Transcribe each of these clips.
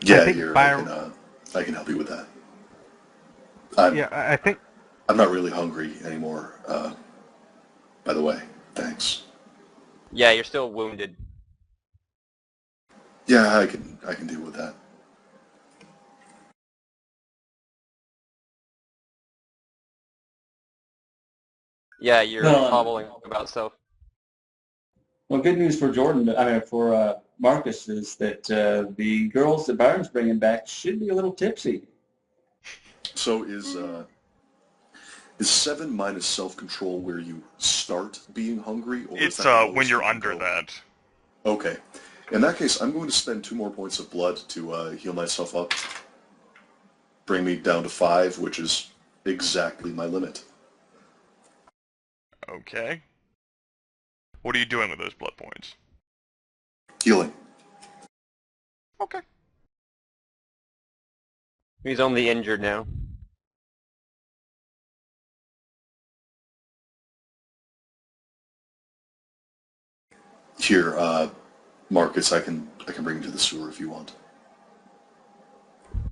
Yeah, Byron... I can help you with that. I think... I'm not really hungry anymore, by the way. Thanks. Yeah, you're still wounded. Yeah, I can deal with that. Yeah, you're hobbling about, so... Well, good news for for Marcus is that the girls that Byron's bringing back should be a little tipsy. So is 7 minus self-control where you start being hungry, or it's is that when you're under that? Okay. In that case, I'm going to spend 2 more points of blood to heal myself up. Bring me down to 5, which is exactly my limit. Okay. What are you doing with those blood points? Healing. Okay. He's only injured now. Here, Marcus, I can bring you to the sewer if you want.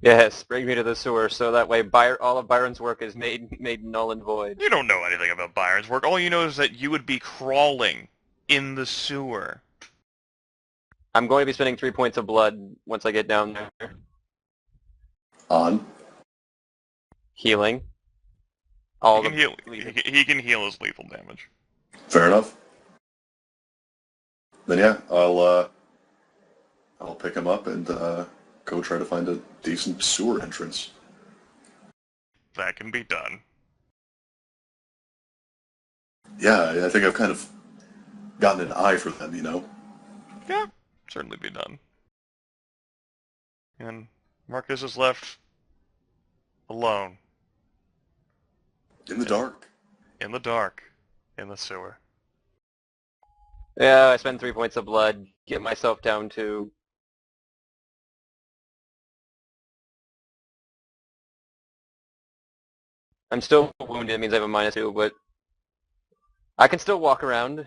Yes, bring me to the sewer, so that way all of Byron's work is made null and void. You don't know anything about Byron's work. All you know is that you would be crawling in the sewer. I'm going to be spending 3 points of blood once I get down there. On? Healing. He can heal his lethal damage. Fair enough. Then yeah, I'll pick him up and go try to find a decent sewer entrance. That can be done. Yeah, I think I've kind of gotten an eye for them, you know? Yeah, certainly be done. And Marcus is left alone. In the dark. In the dark. In the sewer. Yeah, I spend 3 points of blood, get myself down to... I'm still wounded, it means I have a -2, but... I can still walk around.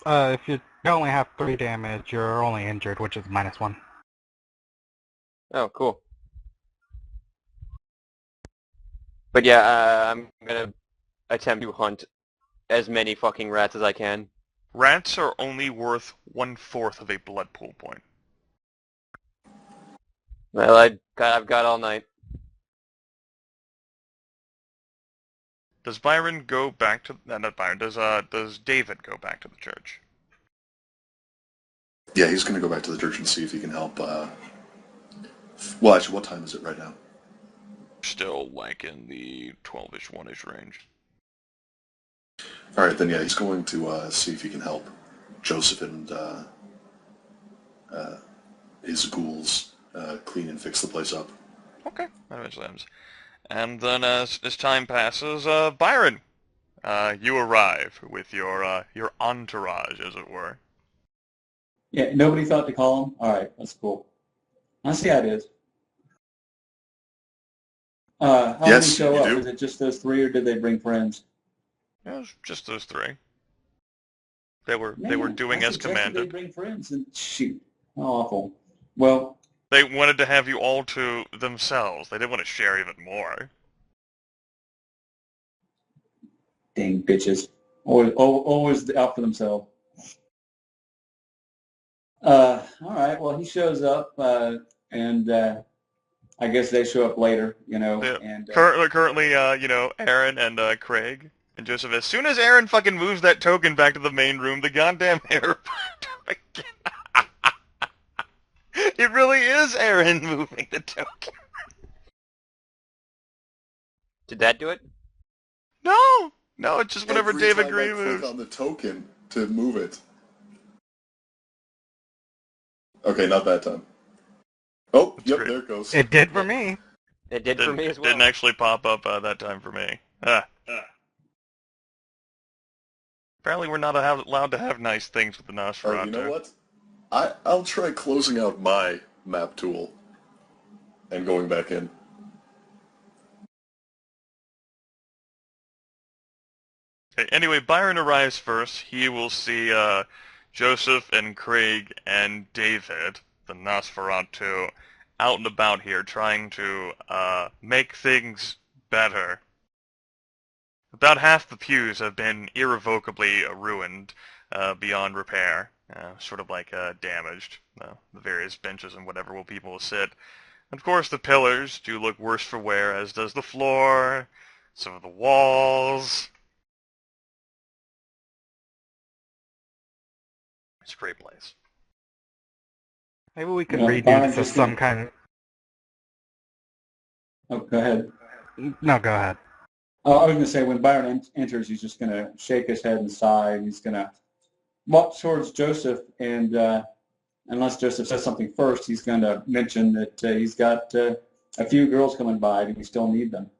If you only have 3 damage, you're only injured, which is -1. Oh, cool. But yeah, I'm gonna attempt to hunt as many fucking rats as I can. Rats are only worth 1/4 of a blood pool point. Well, I've got all night. Does Byron go back to... not Byron. Does David go back to the church? Yeah, he's going to go back to the church and see if he can help. Well, actually, what time is it right now? Still, like, in the 12-ish, 1-ish range. Alright, then yeah, he's going to see if he can help Joseph and his ghouls clean and fix the place up. Okay, that makes sense. And then as time passes, Byron, you arrive with your entourage, as it were. Yeah, nobody thought to call him? All right, that's cool. I see how it is. How many show up? Is it just those 3, or did they bring friends? Yeah, it was just those 3. They were doing as commanded. They bring friends, and shoot, how awful. Well, they wanted to have you all to themselves. They didn't want to share even more. Dang bitches, always out for themselves. All right, well, he shows up, and I guess they show up later, you know. Yeah. And currently, Aaron and Craig and Joseph. As soon as Aaron fucking moves that token back to the main room, the goddamn hair again. It really is Aaron moving the token. Did that do it? No, it's just whenever David Green moves. Click on the token to move it. Okay, not that time. Oh, That's yep, great. there it goes. It did for me. It did for me as well. Didn't actually pop up that time for me. Apparently we're not allowed to have nice things with the Nosferatu. You know what? I'll try closing out my map tool and going back in. Okay, anyway, Byron arrives first. He will see Joseph and Craig and David. the Nosferatu out and about here trying to make things better. About half the pews have been irrevocably ruined beyond repair, sort of like damaged. The various benches and whatever will people will sit. And of course the pillars do look worse for wear, as does the floor, some of the walls. It's a great place. Maybe we can Well, redo Byron this as just some did- kind of... Oh, go ahead. No, go ahead. Oh, I was going to say, when Byron enters, he's just going to shake his head and sigh, and he's going to walk towards Joseph, and unless Joseph says something first, he's going to mention that he's got a few girls coming by, and we still need them.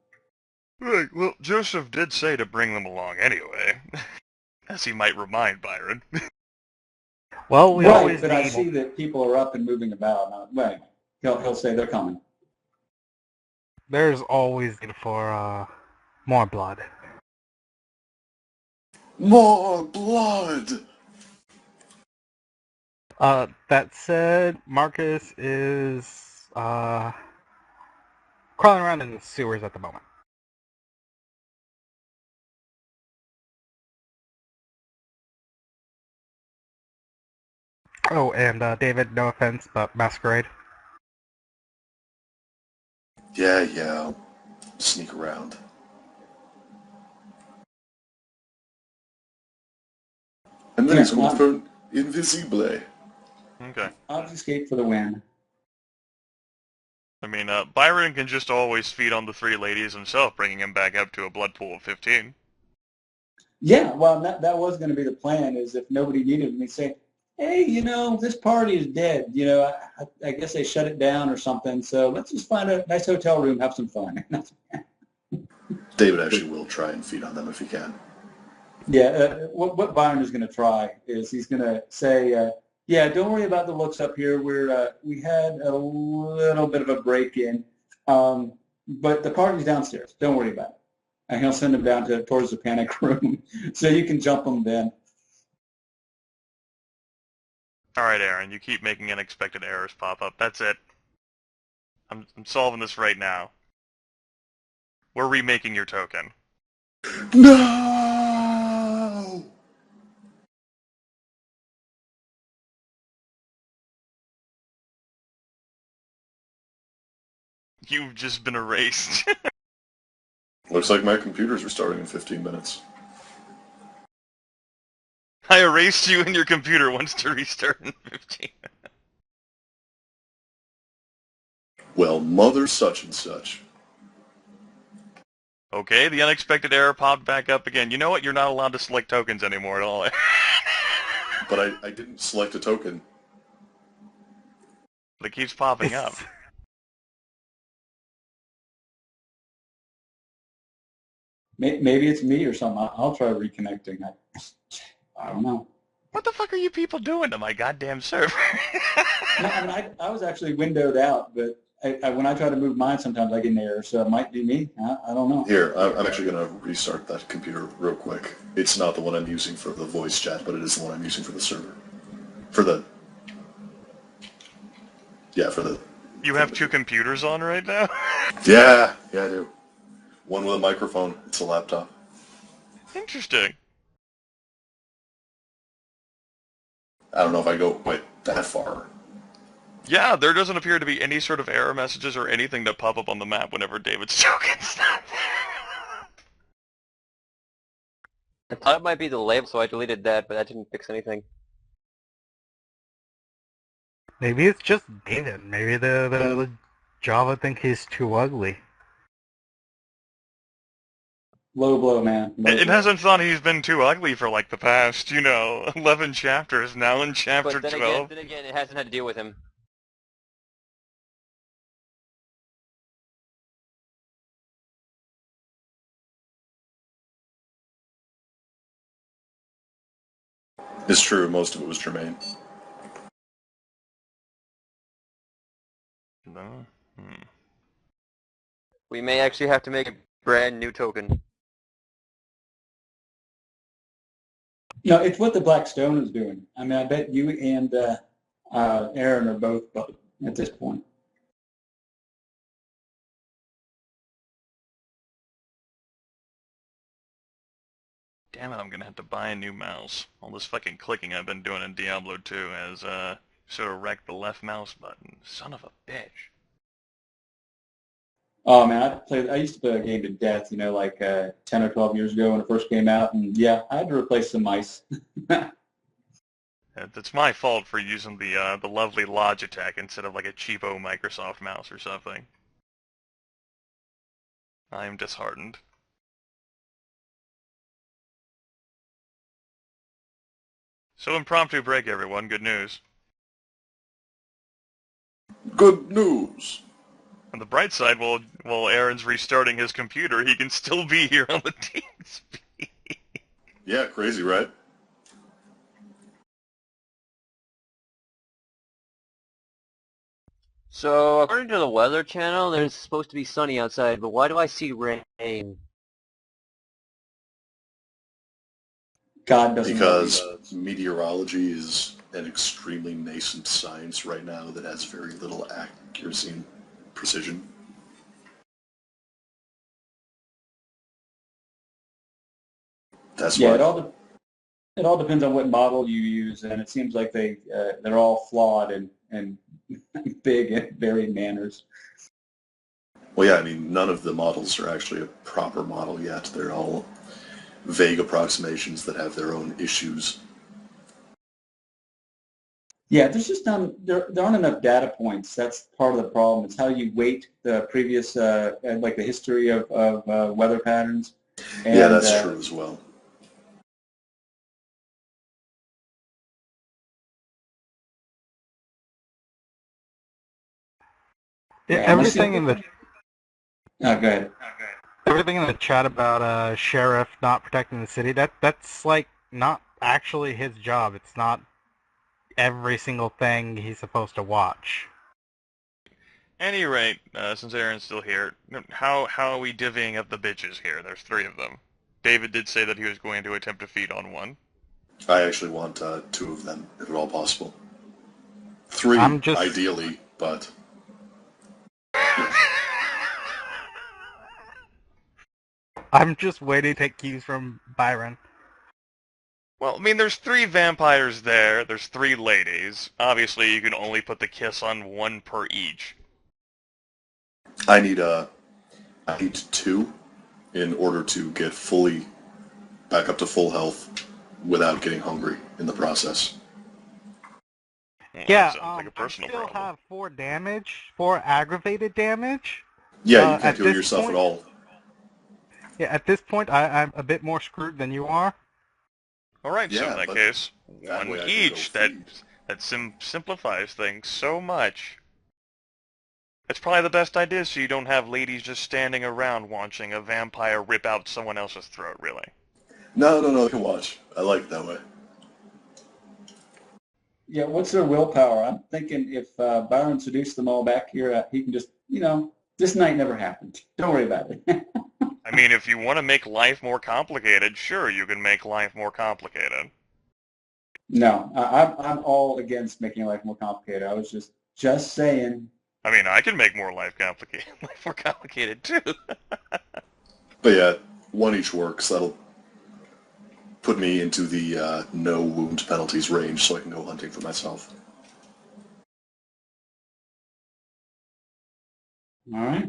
Right, well, Joseph did say to bring them along anyway, as he might remind Byron. Well, we Right, always but I need... see that people are up and moving about. Well, he'll say they're coming. There's always need for more blood. More blood! That said, Marcus is crawling around in the sewers at the moment. Oh, and David, no offense, but Masquerade. Yeah, I'll sneak around. And then Yeah, he's going for invisible. Okay. Obfuscate for the win. I mean, Byron can just always feed on the three ladies himself, bringing him back up to a blood pool of 15. Yeah, well, that was going to be the plan, is if nobody needed him, he'd say, hey, this party is dead. I guess they shut it down or something, so let's just find a nice hotel room, have some fun. David actually will try and feed on them if he can. Yeah, what Byron is going to try is he's going to say, yeah, don't worry about the looks up here. We had a little bit of a break-in, but the party's downstairs. Don't worry about it. And he'll send them down towards the panic room, so you can jump them then. All right, Aaron, you keep making unexpected errors pop up. That's it. I'm solving this right now. We're remaking your token. No! You've just been erased. Looks like my computer's restarting in 15 minutes. I erased you and your computer wants to restart in 15. Well, mother such and such. Okay, the unexpected error popped back up again. You know what? You're not allowed to select tokens anymore at all. But I didn't select a token. But it keeps popping up. Maybe it's me or something. I'll try reconnecting. I don't know. What the fuck are you people doing to my goddamn server? No, I mean, I was actually windowed out, but when I try to move mine, sometimes I get an error, so it might be me. I don't know. Here, I'm actually going to restart that computer real quick. It's not the one I'm using for the voice chat, but it is the one I'm using for the server. You have two computers on right now? Yeah, I do. One with a microphone. It's a laptop. Interesting. I don't know if I go quite that far. Yeah, there doesn't appear to be any sort of error messages or anything that pop up on the map whenever David's token's not there. I thought it might be the label, so I deleted that, but that didn't fix anything. Maybe it's just David. Maybe the Java think he's too ugly. Low blow, man. Low It blow. hasn't thought he's been too ugly for like the past, 11 chapters, now in chapter But 12. then again, it hasn't had to deal with him. It's true, most of it was Jermaine. No? We may actually have to make a brand new token. No, it's what the Black Stone is doing. I mean, I bet you and Aaron or both at this point. Damn it, I'm gonna have to buy a new mouse. All this fucking clicking I've been doing in Diablo 2 has, sort of wrecked the left mouse button. Son of a bitch. Oh man, I used to play a game to death, like 10 or 12 years ago when it first came out, and yeah, I had to replace some mice. It's my fault for using the lovely Logitech instead of like a cheapo Microsoft mouse or something. I am disheartened. So impromptu break, everyone. Good news. Good news. On the bright side, while Aaron's restarting his computer, he can still be here on the TeamSpeak. Yeah, crazy, right? So, according to the Weather Channel, there's supposed to be sunny outside, but why do I see rain? God doesn't Because love meteorology is an extremely nascent science right now that has very little accuracy and precision. That's you. Yeah, why. it all depends on what model you use, and it seems like they're all flawed and big in varying manners. Well, yeah, I mean, none of the models are actually a proper model yet. They're all vague approximations that have their own issues. Yeah, there's just there aren't enough data points. That's part of the problem. It's how you weight the previous, like the history of weather patterns. And, yeah, that's true as well. Yeah, Yeah, everything in the Oh, go ahead. everything in the chat about sheriff not protecting the city, that's like not actually his job. It's not every single thing he's supposed to watch. Any rate, since Aaron's still here, how are we divvying up the bitches here? There's 3 of them. David did say that he was going to attempt to feed on one. I actually want 2 of them, if at all possible. 3, ideally, but... I'm just waiting to take cues from Byron. Well, I mean, there's 3 vampires there, there's 3 ladies. Obviously, you can only put the kiss on 1 per each. I need 2 in order to get back up to full health without getting hungry in the process. Well, Yeah, like a personal I still problem. have 4 damage, 4 aggravated damage. Yeah, you can't heal yourself at all. Yeah, at this point, I'm a bit more screwed than you are. Alright, so in that case, that 1 way I can each. go That simplifies things so much. It's probably the best idea so you don't have ladies just standing around watching a vampire rip out someone else's throat, really. No, I can watch. I like it that way. Yeah, what's their willpower? I'm thinking if Byron seduced them all back here, he can just, this night never happened. Don't worry about it. I mean, if you want to make life more complicated, sure, you can make life more complicated. No, I'm all against making life more complicated. I was just saying. I mean, I can make life more complicated too. But yeah, 1 each works. That'll put me into the no wound penalties range so I can go hunting for myself. All right.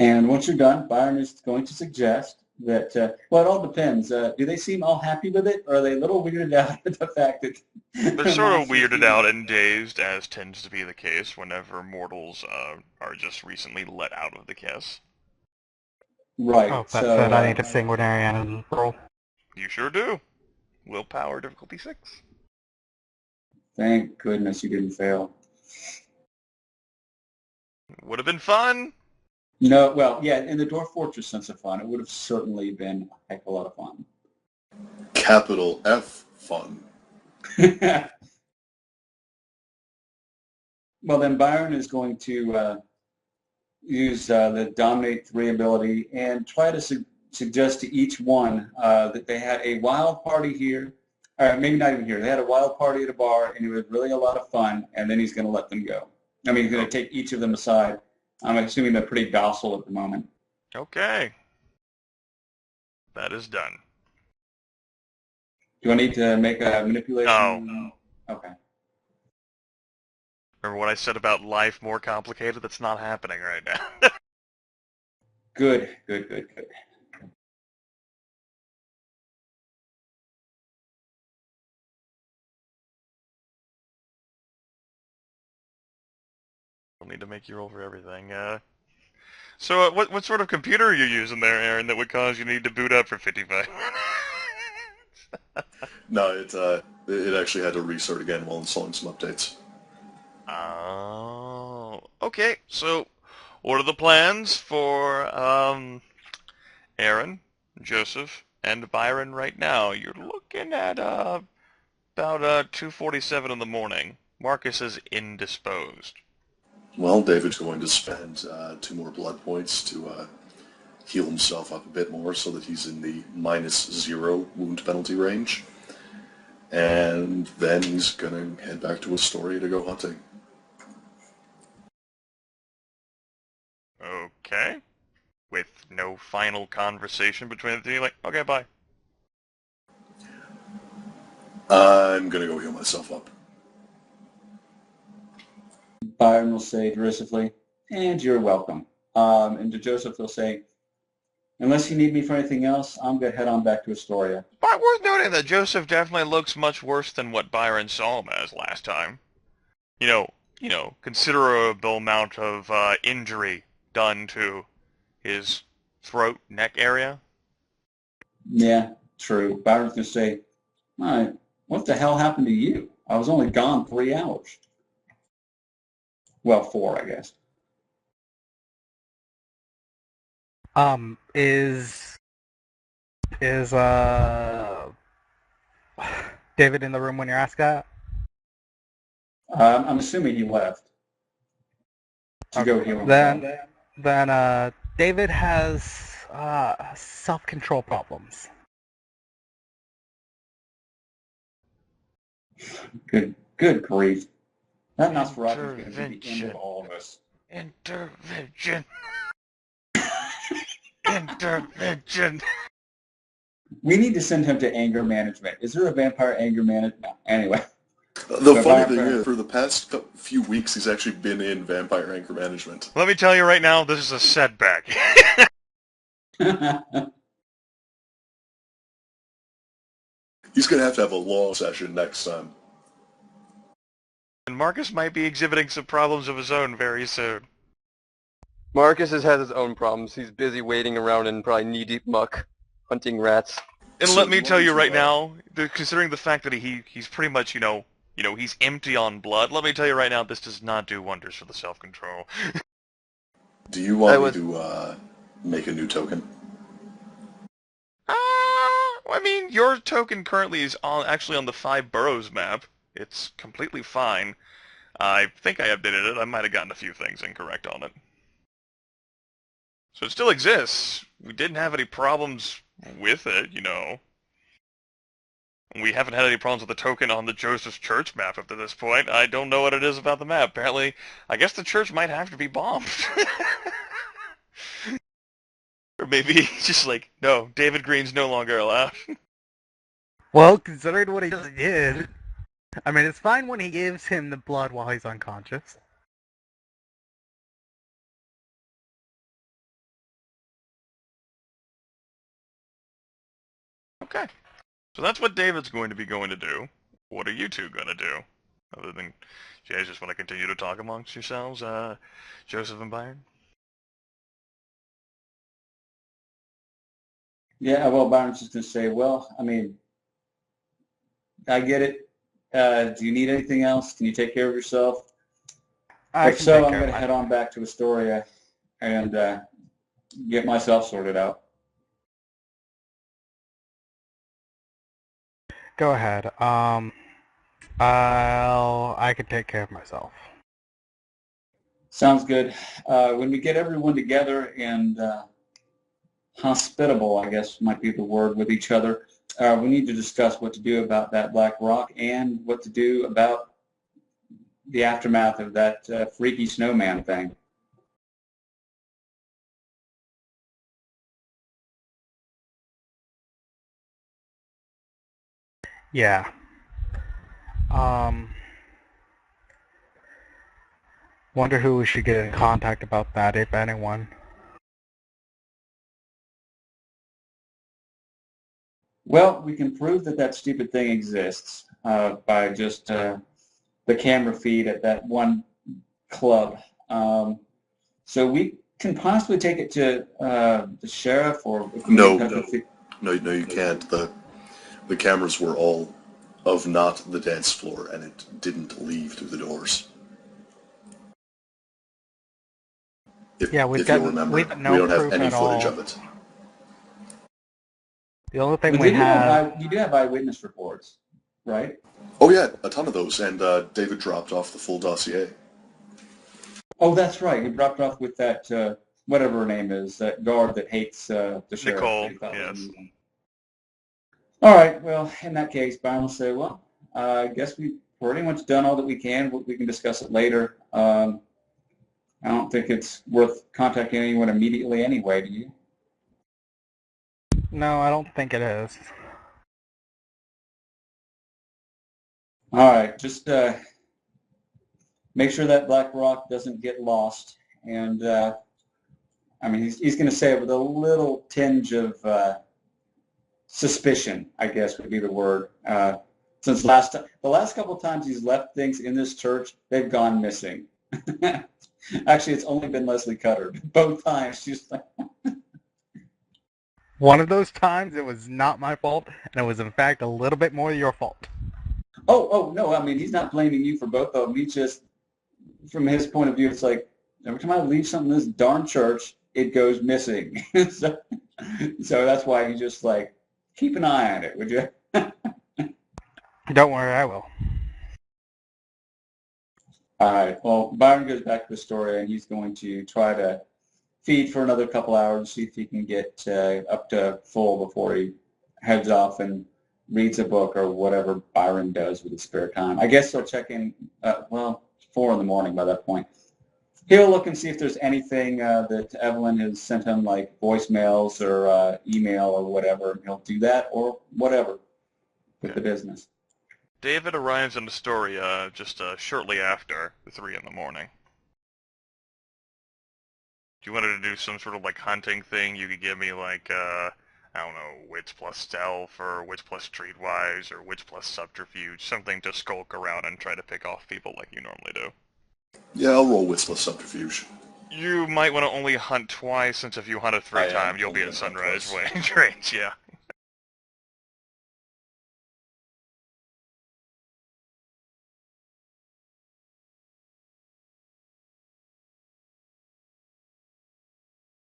And once you're done, Byron is going to suggest that, well, it all depends. Do they seem all happy with it, or are they a little weirded out at the fact that... They're sort of weirded out and dazed, as tends to be the case whenever mortals are just recently let out of the kiss. Right. Oh, that said, I need to sanguinary and roll. You sure do. Willpower difficulty 6. Thank goodness you didn't fail. Would have been fun. No, well, yeah, in the Dwarf Fortress sense of fun, it would have certainly been a heck of a lot of fun. capital F fun. Well, then Byron is going to use the Dominate 3 ability and try to suggest to each one that they had a wild party here, or maybe not even here. They had a wild party at a bar, and it was really a lot of fun, and then he's going to let them go. I mean, he's going to take each of them aside. I'm assuming they're pretty docile at the moment. Okay. That is done. Do I need to make a manipulation? No. Okay. Remember what I said about life more complicated? That's not happening right now. Good. I'll need to make you roll for everything. So what sort of computer are you using there, Aaron, that would cause you need to boot up for 55 minutes? No, it actually had to restart again while installing some updates. Oh, okay. So, what are the plans for Aaron, Joseph, and Byron right now? You're looking at about 2:47 in the morning. Marcus is indisposed. Well, David's going to spend 2 more blood points to heal himself up a bit more so that he's in the -0 wound penalty range. And then he's going to head back to Astoria to go hunting. Okay. With no final conversation between the two, like, okay, bye. I'm going to go heal myself up. Byron will say derisively, and you're welcome. And to Joseph, they'll say, unless you need me for anything else, I'm going to head on back to Astoria. But worth noting that Joseph definitely looks much worse than what Byron saw him as last time. You know, considerable amount of injury done to his throat, neck area. Yeah, true. Byron's going to say, all right, what the hell happened to you? I was only gone 3 hours. Well, 4, I guess. Is David in the room when you're asked that? I'm assuming he left to go heal himself. Then David has self-control problems. Good grief. That Nosferatu is going to be the end of all of us. Intervention. Intervention. We need to send him to anger management. Is there a vampire anger management? No. Anyway. The funny thing is, for the past few weeks, he's actually been in vampire anger management. Let me tell you right now, this is a setback. He's going to have a long session next time. And Marcus might be exhibiting some problems of his own very soon. Marcus has his own problems. He's busy wading around in probably knee-deep muck, hunting rats. And let me tell you right now, considering the fact that he's pretty much, you know, he's empty on blood, let me tell you right now, this does not do wonders for the self-control. Do you want me to make a new token? I mean, your token currently is actually on the 5 boroughs map. It's completely fine. I think I updated it. I might have gotten a few things incorrect on it. So it still exists. We didn't have any problems with it, you know. We haven't had any problems with the token on the Joseph Church map up to this point. I don't know what it is about the map. Apparently, I guess the church might have to be bombed. Or maybe just like, no, David Green's no longer allowed. Well, considering what he just did, I mean, it's fine when he gives him the blood while he's unconscious. Okay. So that's what David's going to do. What are you two going to do? Other than, you guys just want to continue to talk amongst yourselves, Joseph and Byron? Yeah, well, Byron's just going to say, well, I mean, I get it. Do you need anything else? Can you take care of yourself? If so, I'm going to head on back to Astoria and get myself sorted out. Go ahead. I can take care of myself. Sounds good. When we get everyone together and hospitable, I guess might be the word, with each other, we need to discuss what to do about that black rock and what to do about the aftermath of that freaky snowman thing. Yeah. Wonder who we should get in contact about that, if anyone. Well, we can prove that that stupid thing exists by just the camera feed at that one club. So we can possibly take it to the sheriff, or if we No, get in touch no, with no, you can't. The cameras were all of not the dance floor, and it didn't leave through the doors. If you'll remember, we don't have any footage of it. The only thing But we have... you do have eyewitness reports, right? Oh yeah, a ton of those, and David dropped off the full dossier. Oh, that's right. You dropped off with that, whatever her name is, that guard that hates the sheriff. Nicole, yes. All right. Well, in that case, Byron will say, well, I guess we've pretty much done all that we can. We can discuss it later. I don't think it's worth contacting anyone immediately anyway, do you? No, I don't think it is. All right. Just make sure that black rock doesn't get lost. And, I mean, he's going to say it with a little tinge of suspicion, I guess would be the word. Since the last couple of times he's left things in this church, they've gone missing. Actually, it's only been Leslie Cutter. Both times she's like... One of those times it was not my fault, and it was in fact a little bit more your fault. Oh, no, I mean, he's not blaming you for both of them. He just, from his point of view, it's like, every time I leave something in this darn church, it goes missing. So that's why he's just like, keep an eye on it, would you? Don't worry, I will. All right. Well, Byron goes back to the story, and he's going to try to feed for another couple hours, see if he can get up to full before he heads off and reads a book or whatever Byron does with his spare time. I guess he'll check in, 4 in the morning by that point. He'll look and see if there's anything that Evelyn has sent him, like voicemails or email or whatever. He'll do that or whatever with the business. David arrives in Astoria just shortly after 3 in the morning. Do you want to do some sort of like hunting thing? You could give me like, I don't know, wits plus stealth or wits plus streetwise or wits plus subterfuge, something to skulk around and try to pick off people like you normally do. Yeah, I'll roll wits plus subterfuge. You might want to only hunt twice, since if you hunt a 3 times, you'll be at sunrise range, yeah.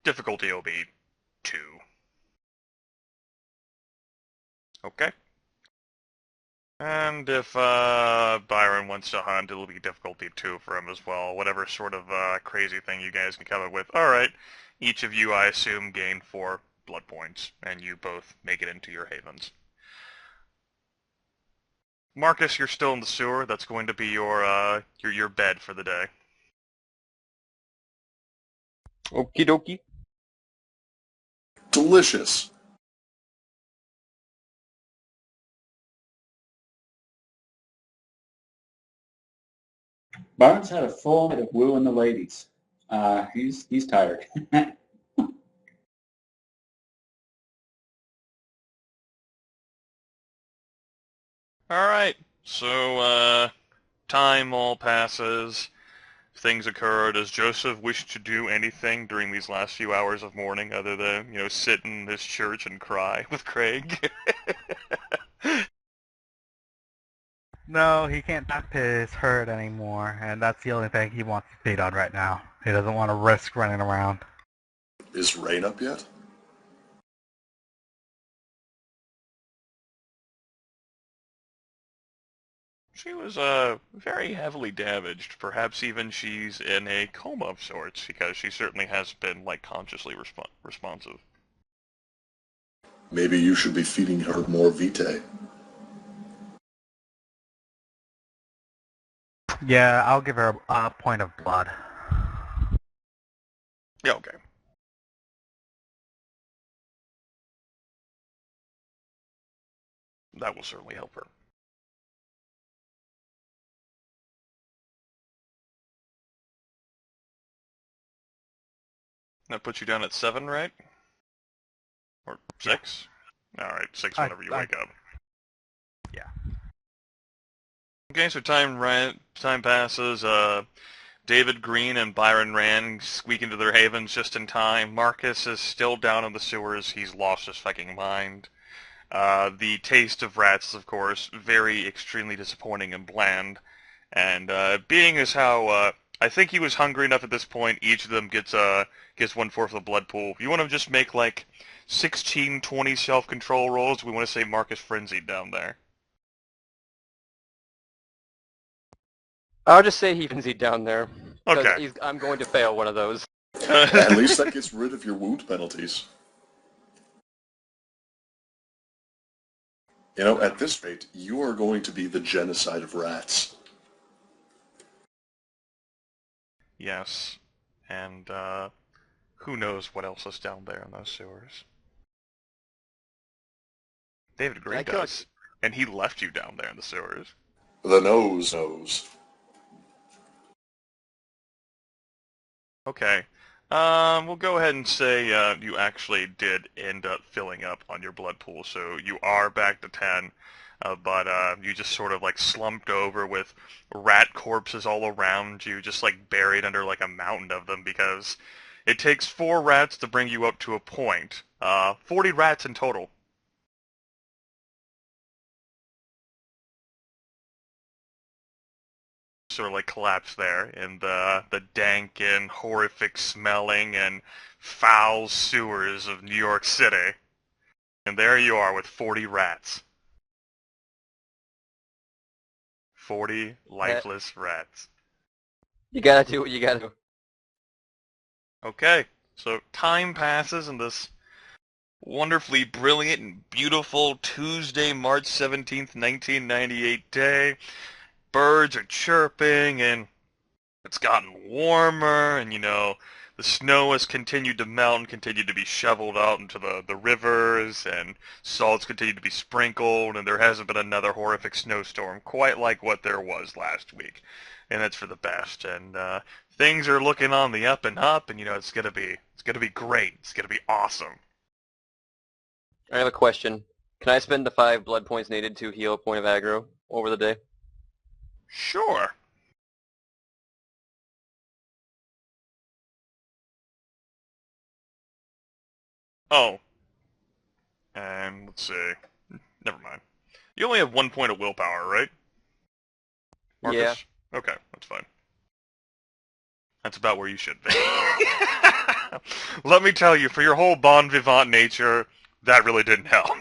Difficulty will be 2. Okay. And if Byron wants to hunt, it'll be difficulty 2 for him as well. Whatever sort of crazy thing you guys can come up with. Alright, each of you, I assume, gain 4 blood points, and you both make it into your havens. Marcus, you're still in the sewer. That's going to be your bed for the day. Okie dokie. Delicious. Byron's had a full night of wooing the ladies. He's tired. Alright, so time all passes. Things occur. Does Joseph wish to do anything during these last few hours of mourning other than, sit in this church and cry with Craig? No, he can't tap his hurt anymore, and that's the only thing he wants to feed on right now. He doesn't want to risk running around. Is rain up yet? She was very heavily damaged. Perhaps even she's in a coma of sorts, because she certainly has been, like, consciously responsive. Maybe you should be feeding her more Vitae. Yeah, I'll give her a point of blood. Yeah, okay. That will certainly help her. That puts you down at 7, right? Or 6? Yeah. Alright, 6 whenever you wake up. Yeah. Okay, so time passes. David Green and Byron Rand squeak into their havens just in time. Marcus is still down in the sewers. He's lost his fucking mind. The taste of rats, of course, very extremely disappointing and bland. And being as how I think he was hungry enough at this point, each of them gets 1/4 of the blood pool. You want to just make like 16, 20 self-control rolls? We want to say Marcus frenzied down there. I'll just say he frenzied down there. Okay. I'm going to fail one of those. At least that gets rid of your wound penalties. You know, at this rate, you are going to be the genocide of rats. Yes. And who knows what else is down there in those sewers. David Green does. And he left you down there in the sewers. The nose knows. Okay. We'll go ahead and say you actually did end up filling up on your blood pool, so you are back to 10, but you just sort of like slumped over with rat corpses all around you, just like buried under like a mountain of them, because it takes 4 rats to bring you up to a point. 40 rats in total. Sort of like collapse there in the dank and horrific smelling and foul sewers of New York City. And there you are with 40 rats. 40 lifeless rats. You gotta do what you gotta do. Okay, so time passes in this wonderfully brilliant and beautiful Tuesday, March 17th, 1998 day. Birds are chirping, and it's gotten warmer, and, you know, the snow has continued to melt and continued to be shoveled out into the rivers, and salts continue to be sprinkled, and there hasn't been another horrific snowstorm quite like what there was last week. And that's for the best, and things are looking on the up and up, and, you know, it's gonna be great. It's gonna be awesome. I have a question. Can I spend the 5 blood points needed to heal a point of aggro over the day? Sure. Oh. And let's see. Never mind. You only have 1 point of willpower, right? Marcus? Yeah. Okay, that's fine. That's about where you should be. Let me tell you, for your whole bon vivant nature, that really didn't help.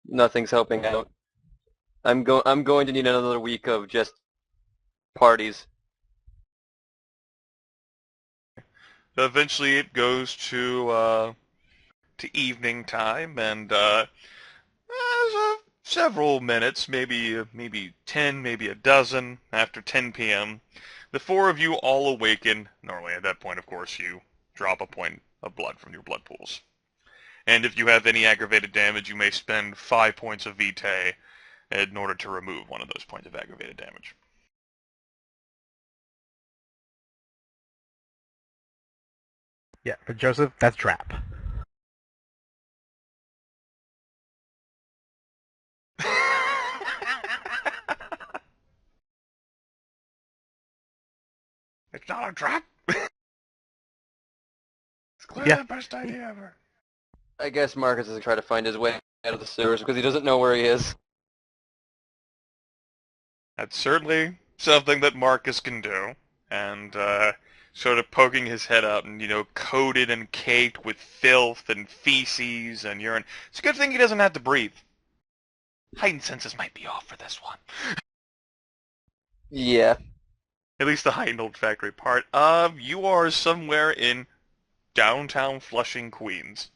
Nothing's helping out. I'm going to need another week of just parties. Eventually it goes to evening time, and several minutes, maybe 10, maybe a dozen, after 10 p.m., the 4 of you all awaken. Normally at that point, of course, you drop a point of blood from your blood pools. And if you have any aggravated damage, you may spend 5 points of Vitae in order to remove one of those points of aggravated damage. Yeah, for Joseph, that's trap. It's not a trap. It's clearly Yeah. the best idea ever. I guess Marcus is going to try to find his way out of the sewers because he doesn't know where he is. That's certainly something that Marcus can do. And sort of poking his head out and, you know, coated and caked with filth and feces and urine. It's a good thing he doesn't have to breathe. heightened senses might be off for this one. Yeah. At least the heightened olfactory part. You are somewhere in downtown Flushing, Queens.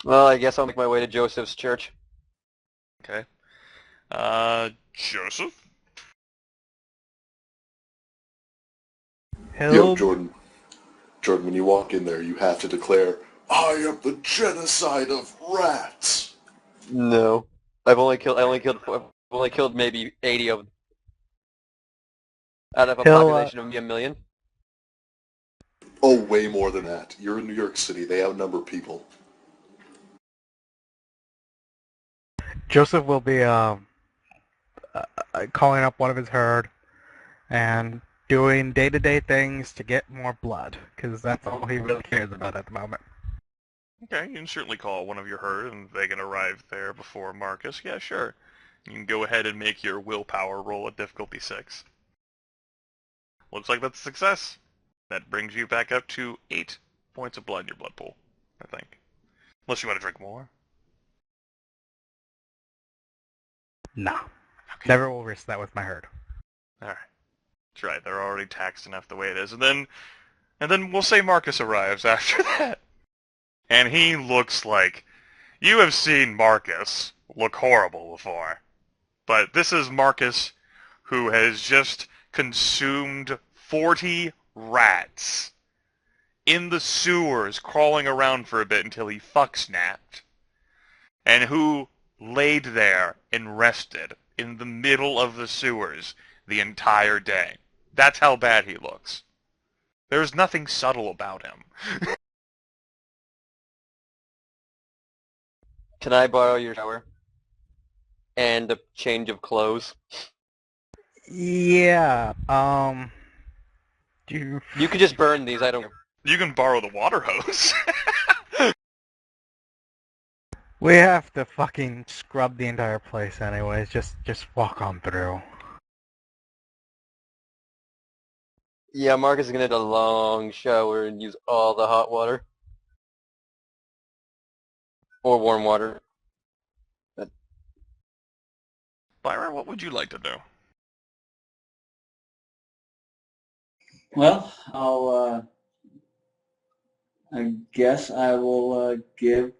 Well, I guess I'll make my way to Joseph's church. Okay. Joseph? He'll... Yo, Jordan. Jordan, when you walk in there, you have to declare, "I am the genocide of rats." No. I only killed maybe 80 of them. Out of a He'll, population of a million. Oh, way more than that. You're in New York City. They outnumber people. Joseph will be calling up one of his herd and doing day-to-day things to get more blood, because that's all he really cares about at the moment. Okay, you can certainly call one of your herd and they can arrive there before Marcus. Yeah, sure. You can go ahead and make your willpower roll at difficulty 6. Looks like that's a success. That brings you back up to 8 points of blood in your blood pool, I think. Unless you want to drink more. No. Okay. Never will risk that with my herd. Alright. That's right, they're already taxed enough the way it is. And then we'll say Marcus arrives after that. And he looks like... You have seen Marcus look horrible before. But this is Marcus who has just consumed 40 rats in the sewers, crawling around for a bit until he fuck-snapped. And who laid there and rested in the middle of the sewers the entire day. That's how bad he looks. There's nothing subtle about him. Can I borrow your shower? And a change of clothes? Yeah, You could just burn these, I don't... You can borrow the water hose. We have to fucking scrub the entire place anyways, just walk on through. Yeah, Marcus is gonna need a long shower and use all the hot water. Or warm water. Byron, what would you like to do? Well, I guess I will give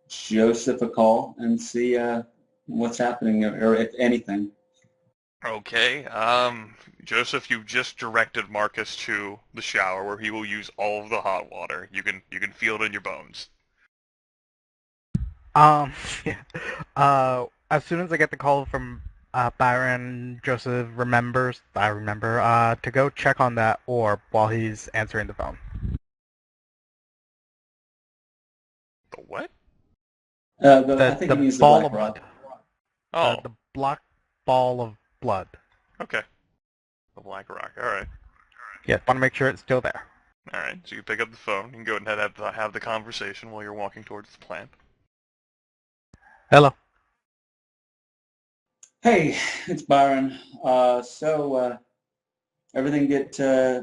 Joseph a call and see what's happening, or if anything. Okay, Joseph, you just directed Marcus to the shower where he will use all of the hot water. You can feel it in your bones. Yeah. As soon as I get the call from Byron, Joseph remember, to go check on that orb while he's answering the phone. The what? I think he means the ball black of rod. blood. Oh, The black ball of blood. okay. The black rock. All right. Yeah, want to make sure it's still there. All right. So you pick up the phone. You can go ahead and have the conversation while you're walking towards the plant. Hello. Hey, it's Byron. So everything get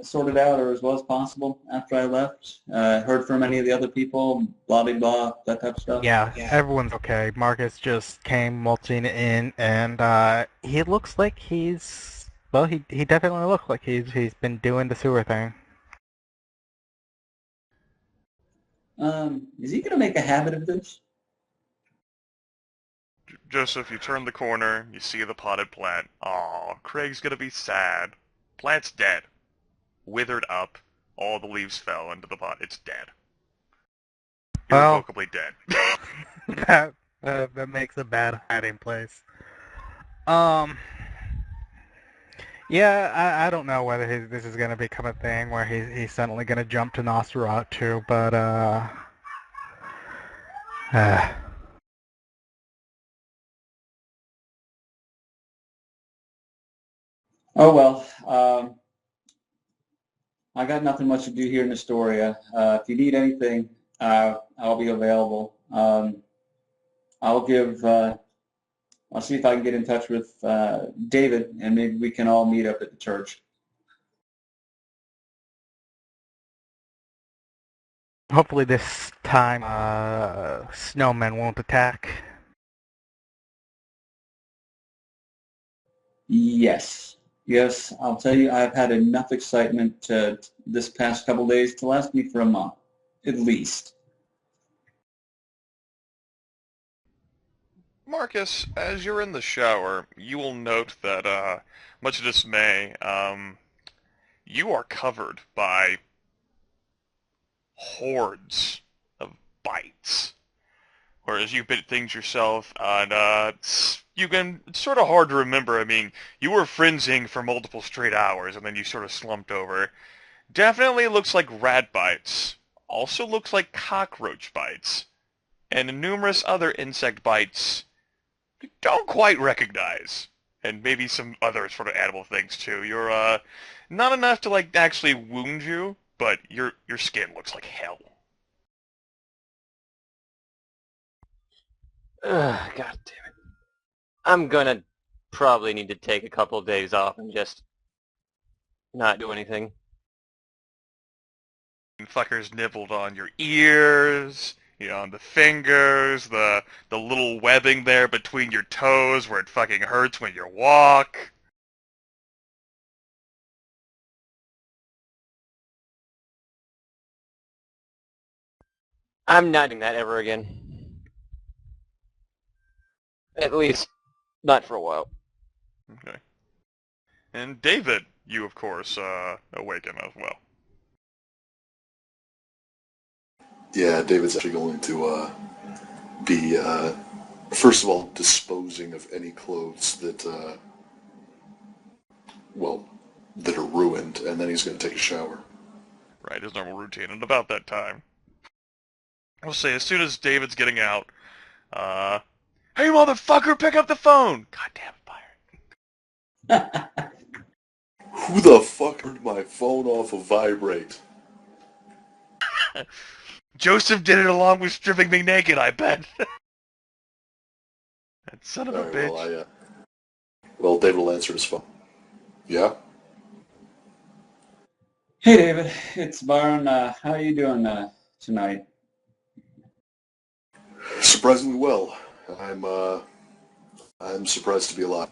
sorted out, or as well as possible after I left? Heard from any of the other people, blah, blah, blah, that type of stuff? Yeah, everyone's okay. Marcus just came waltzing in, and he looks like he's... Well, he definitely looks like he's been doing the sewer thing. Is he going to make a habit of this? Joseph, you turn the corner. You see the potted plant. Aw, Craig's gonna be sad. Plant's dead. Withered up. All the leaves fell into the pot. It's dead. Well- Irrevocably dead. that makes a bad hiding place. Yeah, I don't know whether this is gonna become a thing where he's suddenly gonna jump to Nosferatu, but Oh, well, I got nothing much to do here in Astoria. If you need anything, I'll be available. I'll see if I can get in touch with David, and maybe we can all meet up at the church. Hopefully this time, snowmen won't attack. Yes. Yes, I'll tell you, I've had enough excitement this past couple days to last me for a month, at least. Marcus, as you're in the shower, you will note that, much dismay, you are covered by hordes of bites. Whereas you bit things yourself, and it's sort of hard to remember. I mean, you were frenzying for multiple straight hours, and then you sort of slumped over. Definitely looks like rat bites. Also looks like cockroach bites. And numerous other insect bites you don't quite recognize. And maybe some other sort of animal things too. You're not enough to like actually wound you, but your skin looks like hell. Ugh, God damn it. I'm gonna probably need to take a couple of days off and just not do anything. And fuckers nibbled on your ears, on the fingers, the little webbing there between your toes where it fucking hurts when you walk. I'm not doing that ever again. At least, not for a while. Okay. And David, you of course awaken as well. Yeah, David's actually going to be, first of all, disposing of any clothes that, that are ruined, and then he's going to take a shower. Right, his normal routine. And about that time, I'll say, as soon as David's getting out, hey motherfucker, pick up the phone! God damn it, Byron. Who the fuck turned my phone off of vibrate? Joseph did it along with stripping me naked, I bet. That son of a Alright, bitch. Well, David will answer his phone. Yeah? Hey, David, it's Byron. How are you doing tonight? Surprisingly well. I'm surprised to be alive.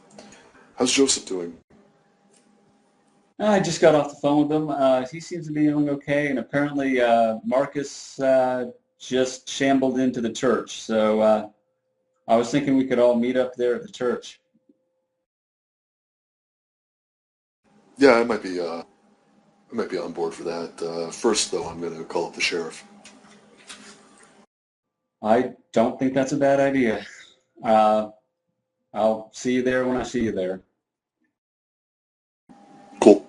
How's Joseph doing? I just got off the phone with him. He seems to be doing okay, and apparently Marcus just shambled into the church. So I was thinking we could all meet up there at the church. Yeah, I might be on board for that. First, though, I'm going to call up the sheriff. I don't think that's a bad idea. I'll see you there when I see you there. Cool.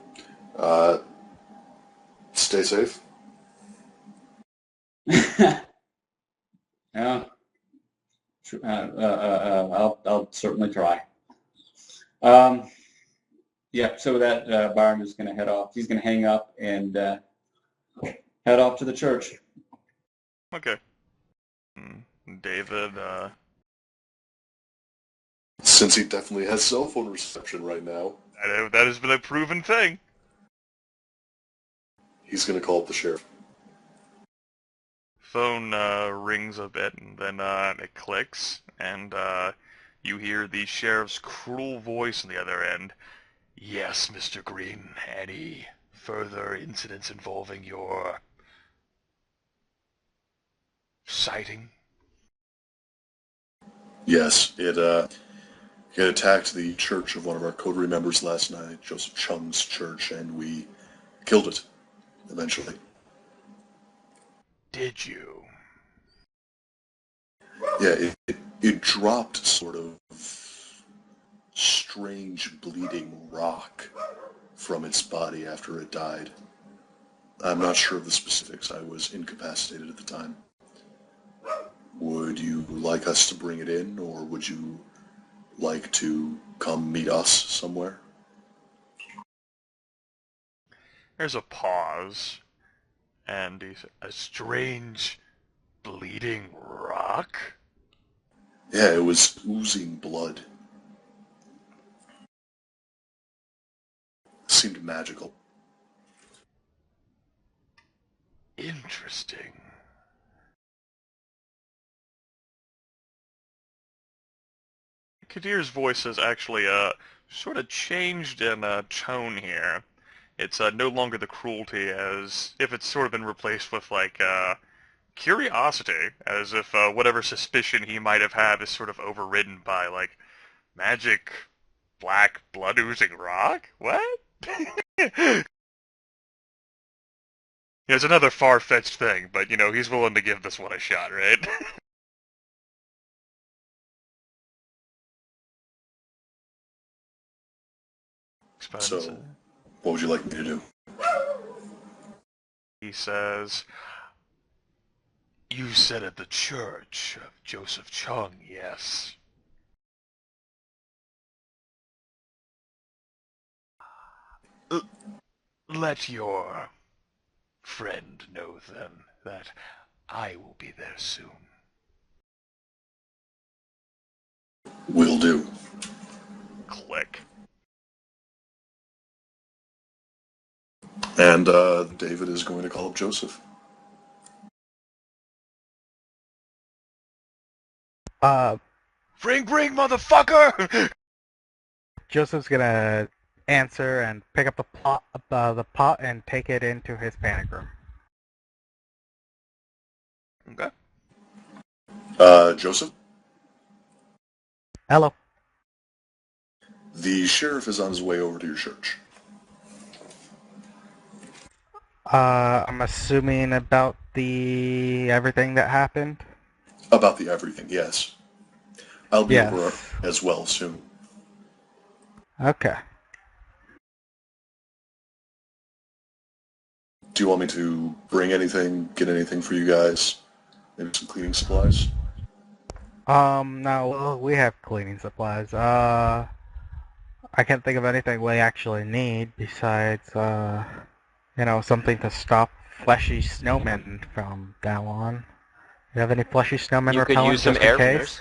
Stay safe. Yeah, I'll certainly try. Yeah, so with that, Byron is going to head off. He's going to hang up and head off to the church. Okay. David, Since he definitely has cell phone reception right now, that has been a proven thing. he's going to call up the sheriff. Phone rings a bit, and then it clicks, and you hear the sheriff's cruel voice on the other end. Yes, Mr. Green, any further incidents involving your sighting? Yes, it attacked the church of one of our coterie members last night, Joseph Cheung's church, and we killed it, eventually. Did you? Yeah, it dropped sort of strange bleeding rock from its body after it died. I'm not sure of the specifics. I was incapacitated at the time. Would you like us to bring it in, or would you like to come meet us somewhere? There's a pause, and he said, a strange bleeding rock? Yeah, it was oozing blood. Seemed magical. Interesting. Kadir's voice has actually sort of changed in tone here. It's no longer the cruelty, as if it's sort of been replaced with like curiosity, as if whatever suspicion he might have had is sort of overridden by like magic, black blood oozing rock. What? It's another far-fetched thing, but he's willing to give this one a shot, right? So, what would you like me to do? He says, "You said at the church of Joseph Cheung, yes?" Let your friend know, then, that I will be there soon. Will do. Click. And David is going to call up Joseph. Ring, motherfucker! Joseph's gonna answer and pick up the pot and take it into his panic room. Okay. Joseph? Hello. The sheriff is on his way over to your church. I'm assuming about the everything that happened. About the everything, yes. I'll be over Yes. as well soon. Okay. Do you want me to bring anything, get anything for you guys? Maybe some cleaning supplies? No, well, we have cleaning supplies. I can't think of anything we actually need besides, something to stop fleshy snowmen from now on. You have any fleshy snowmen You could repellent use some just in air case? fresheners.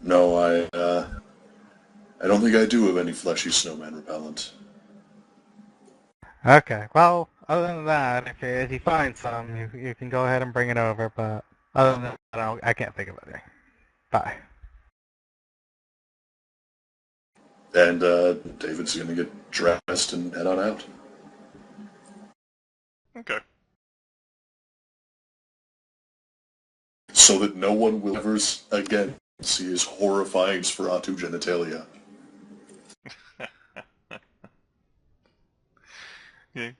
No, I don't think I do have any fleshy snowman repellent. Okay, well, other than that, if you find some, you can go ahead and bring it over, but other than that, I can't think of anything. Bye. And David's going to get dressed and head on out. Okay. So that no one will ever again see his horrifying Nosferatu genitalia. Yeah.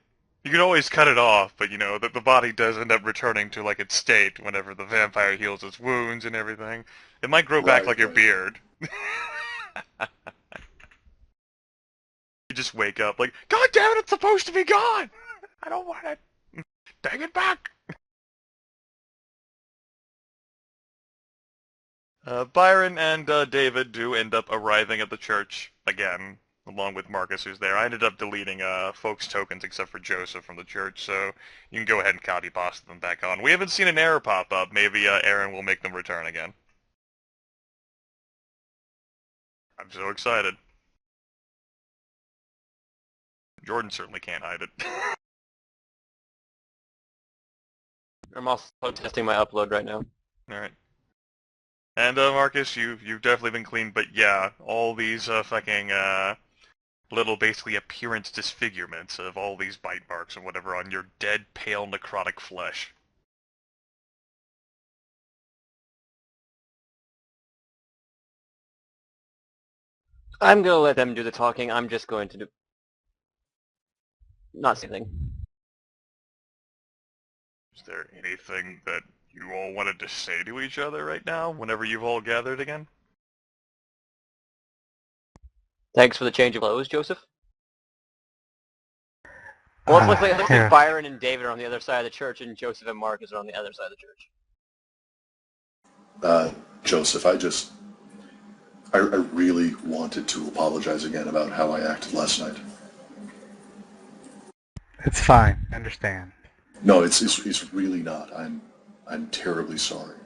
You can always cut it off, but the body does end up returning to like its state whenever the vampire heals its wounds and everything. It might grow back like your beard. You just wake up like, God damn it, it's supposed to be gone! I don't want it! Take it back! Byron and David do end up arriving at the church again, along with Marcus, who's there. I ended up deleting folks' tokens except for Joseph from the church, so you can go ahead and copy pasta them back on. We haven't seen an error pop up. Maybe Aaron will make them return again. I'm so excited. Jordan certainly can't hide it. I'm also testing my upload right now. Alright. And Marcus, you've definitely been clean, but yeah, all these fucking little basically appearance disfigurements of all these bite marks and whatever on your dead, pale, necrotic flesh. I'm gonna let them do the talking. I'm just going to do... not say anything. Is there anything that you all wanted to say to each other right now, whenever you've all gathered again? Thanks for the change of clothes, Joseph. Well, it looks like Byron and David are on the other side of the church, and Joseph and Marcus are on the other side of the church. Joseph, I really wanted to apologize again about how I acted last night. It's fine. I understand. No, it's really not. I'm terribly sorry.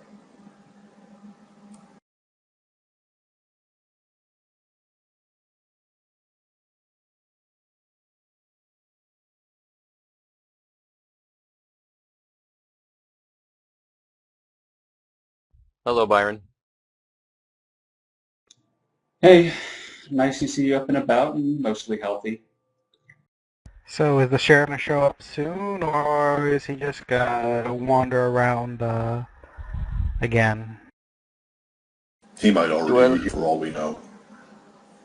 Hello, Byron. Hey, nice to see you up and about and mostly healthy. So is the sheriff gonna show up soon, or is he just gonna wander around again? He might Do already I, be here for all we know.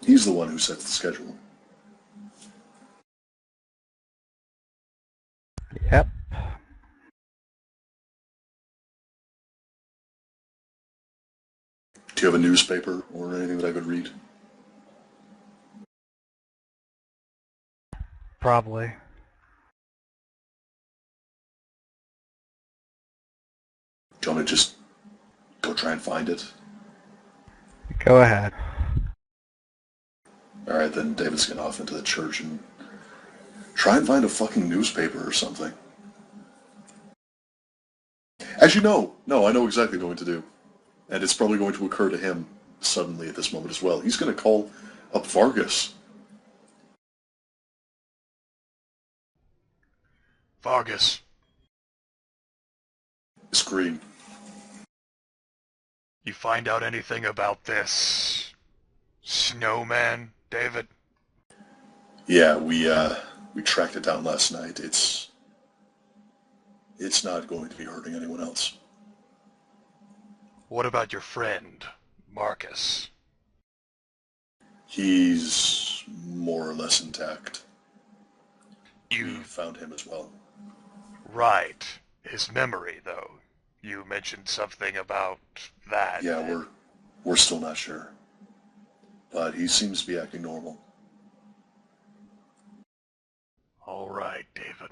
He's the one who sets the schedule. Yep. Do you have a newspaper or anything that I could read? Probably. Do you want me to just go try and find it? Go ahead. Alright, then David's getting off into the church and try and find a fucking newspaper or something. Actually, no, I know exactly what I'm going to do. And it's probably going to occur to him suddenly at this moment as well. He's going to call up Vargas. Vargas, Scream. you find out anything about this snowman, David? Yeah, we tracked it down last night. It's not going to be hurting anyone else. What about your friend, Marcus? He's more or less intact. We You... found him as well. Right. His memory, though. You mentioned something about that. Yeah, we're still not sure. But he seems to be acting normal. All right, David.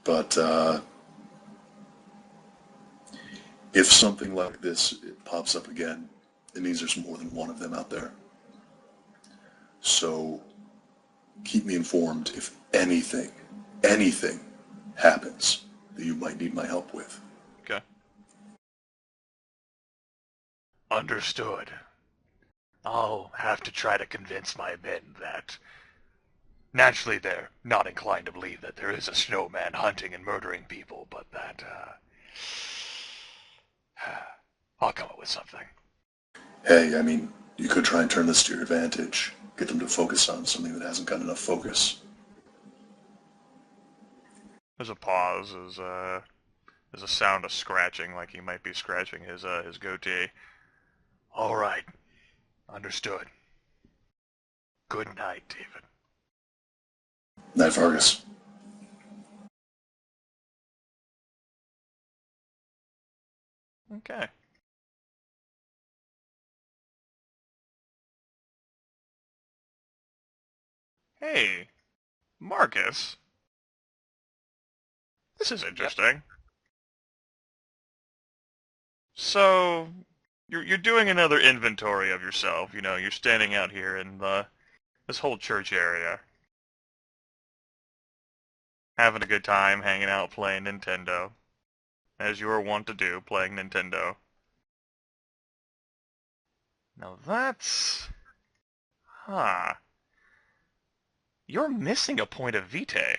But if something like this pops up again, it means there's more than one of them out there. So keep me informed if anything happens that you might need my help with. Okay. Understood. I'll have to try to convince my men that... Naturally, they're not inclined to believe that there is a snowman hunting and murdering people, but that, I'll come up with something. Hey, I mean, you could try and turn this to your advantage. Get them to focus on something that hasn't got enough focus. There's a pause as, there's a sound of scratching, like he might be scratching his goatee. All right. Understood. Good night, David. Night, Vargas. Okay. Hey, Marcus. This is interesting. So, you're doing another inventory of yourself. You know, you're standing out here in this whole church area, having a good time, hanging out, playing Nintendo, as you are wont to do, playing Nintendo. Now that's... Huh. You're missing a point of vitae.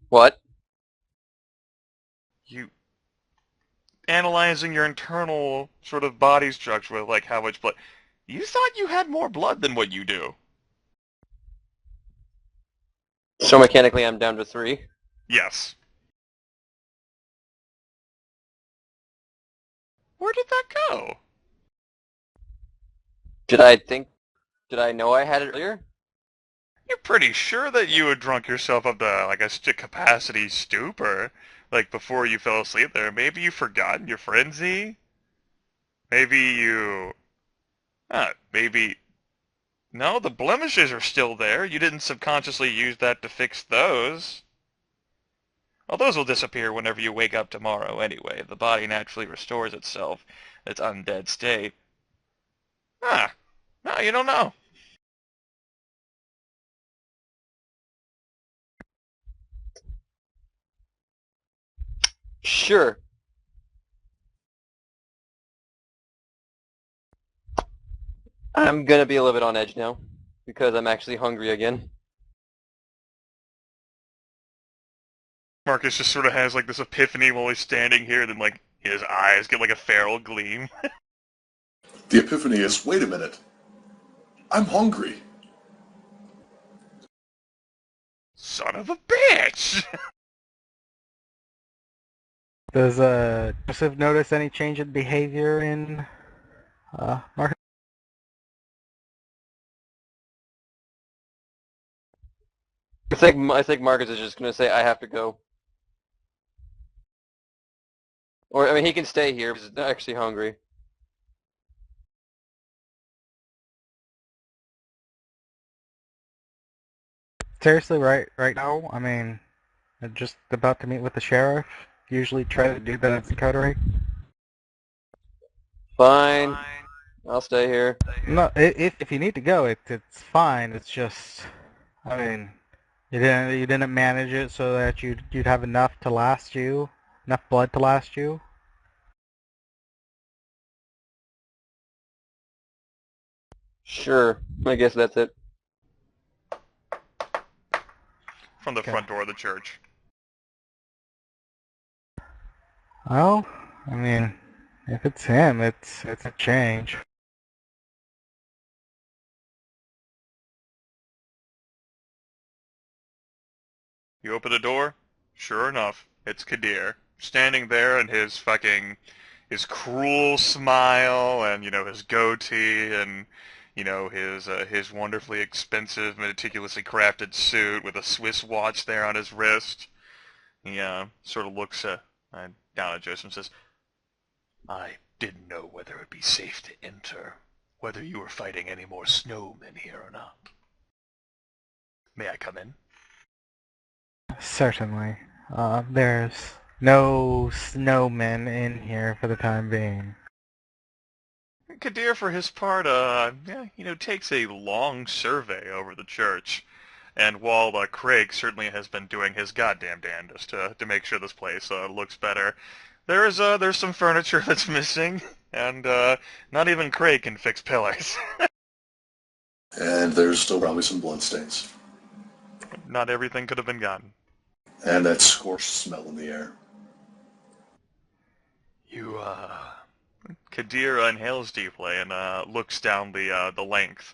what? You... Analyzing your internal sort of body structure with, like, how much blood... You thought you had more blood than what you do. So mechanically I'm down to 3. Yes. Where did that go? Did I know I had it earlier? You're pretty sure that you had drunk yourself up to, like, a capacity stupor, like, before you fell asleep there. Maybe you've forgotten your frenzy? Maybe you... maybe... No, the blemishes are still there. You didn't subconsciously use that to fix those. Well, those will disappear whenever you wake up tomorrow anyway. The body naturally restores itself, its undead state. No, you don't know. Sure. I'm gonna be a little bit on edge now, because I'm actually hungry again. Marcus just sort of has, like, this epiphany while he's standing here, then, like, His eyes get like a feral gleam. The epiphany is, wait a minute, I'm hungry. Son of a bitch! Does Joseph notice any change in behavior in Marcus? I think Marcus is just gonna say, "I have to go," or I mean, he can stay here because he's actually hungry. Seriously, right now, I mean, I'm just about to meet with the sheriff. Usually try to do that at the coterie. Fine, I'll stay here. No, if you need to go, it's fine. It's just, I mean, you didn't manage it so that you'd have enough to last you, enough blood to last you. Sure, I guess that's it. From the Okay. front door of the church. Well, I mean, if it's him, it's a change. You open the door, sure enough, it's Kadir, standing there in his cruel smile and, his goatee and, his wonderfully expensive, meticulously crafted suit with a Swiss watch there on his wrist. He, sort of looks down at Joseph and says, "I didn't know whether it would be safe to enter, whether you were fighting any more snowmen here or not. May I come in?" Certainly. There's no snowmen in here for the time being. Kadir, for his part, takes a long survey over the church. And while Craig certainly has been doing his goddamn damnedest to make sure this place looks better, there's some furniture that's missing, and not even Craig can fix pillars. And there's still probably some bloodstains. Not everything could have been gotten. And that scorched smell in the air. You, Kadir inhales deeply and looks down the length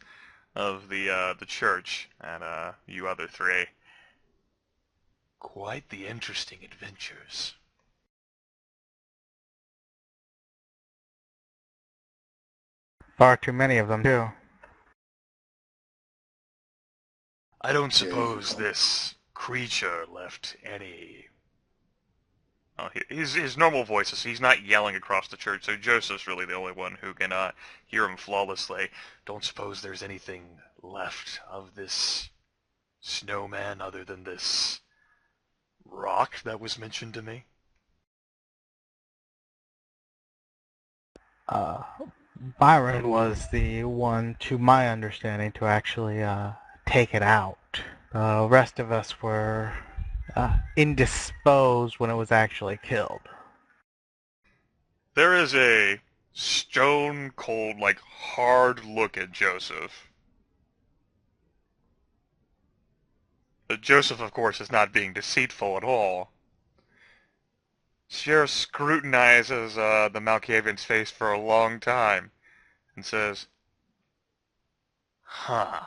of the church at you other three. Quite the interesting adventures. Far too many of them, too. I don't suppose this creature left any... Oh, his normal voice is, he's not yelling across the church, so Joseph's really the only one who can hear him flawlessly. Don't suppose there's anything left of this snowman other than this rock that was mentioned to me? Byron was the one, to my understanding, to actually take it out. The rest of us were indisposed when it was actually killed. There is a stone-cold, hard look at Joseph. But Joseph, of course, is not being deceitful at all. Sheriff scrutinizes the Malkavian's face for a long time and says, "Huh."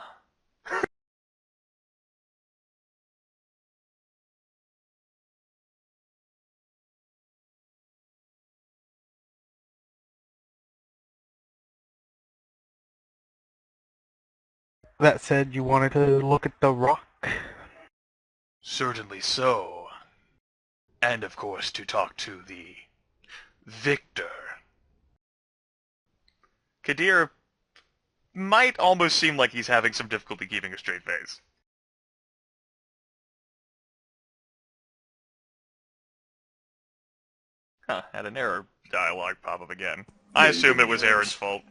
That said, you wanted to look at the rock? Certainly so. And, of course, to talk to the victor. Kadir might almost seem like he's having some difficulty keeping a straight face. Huh, had an error dialogue pop up again. I assume it was Aaron's fault.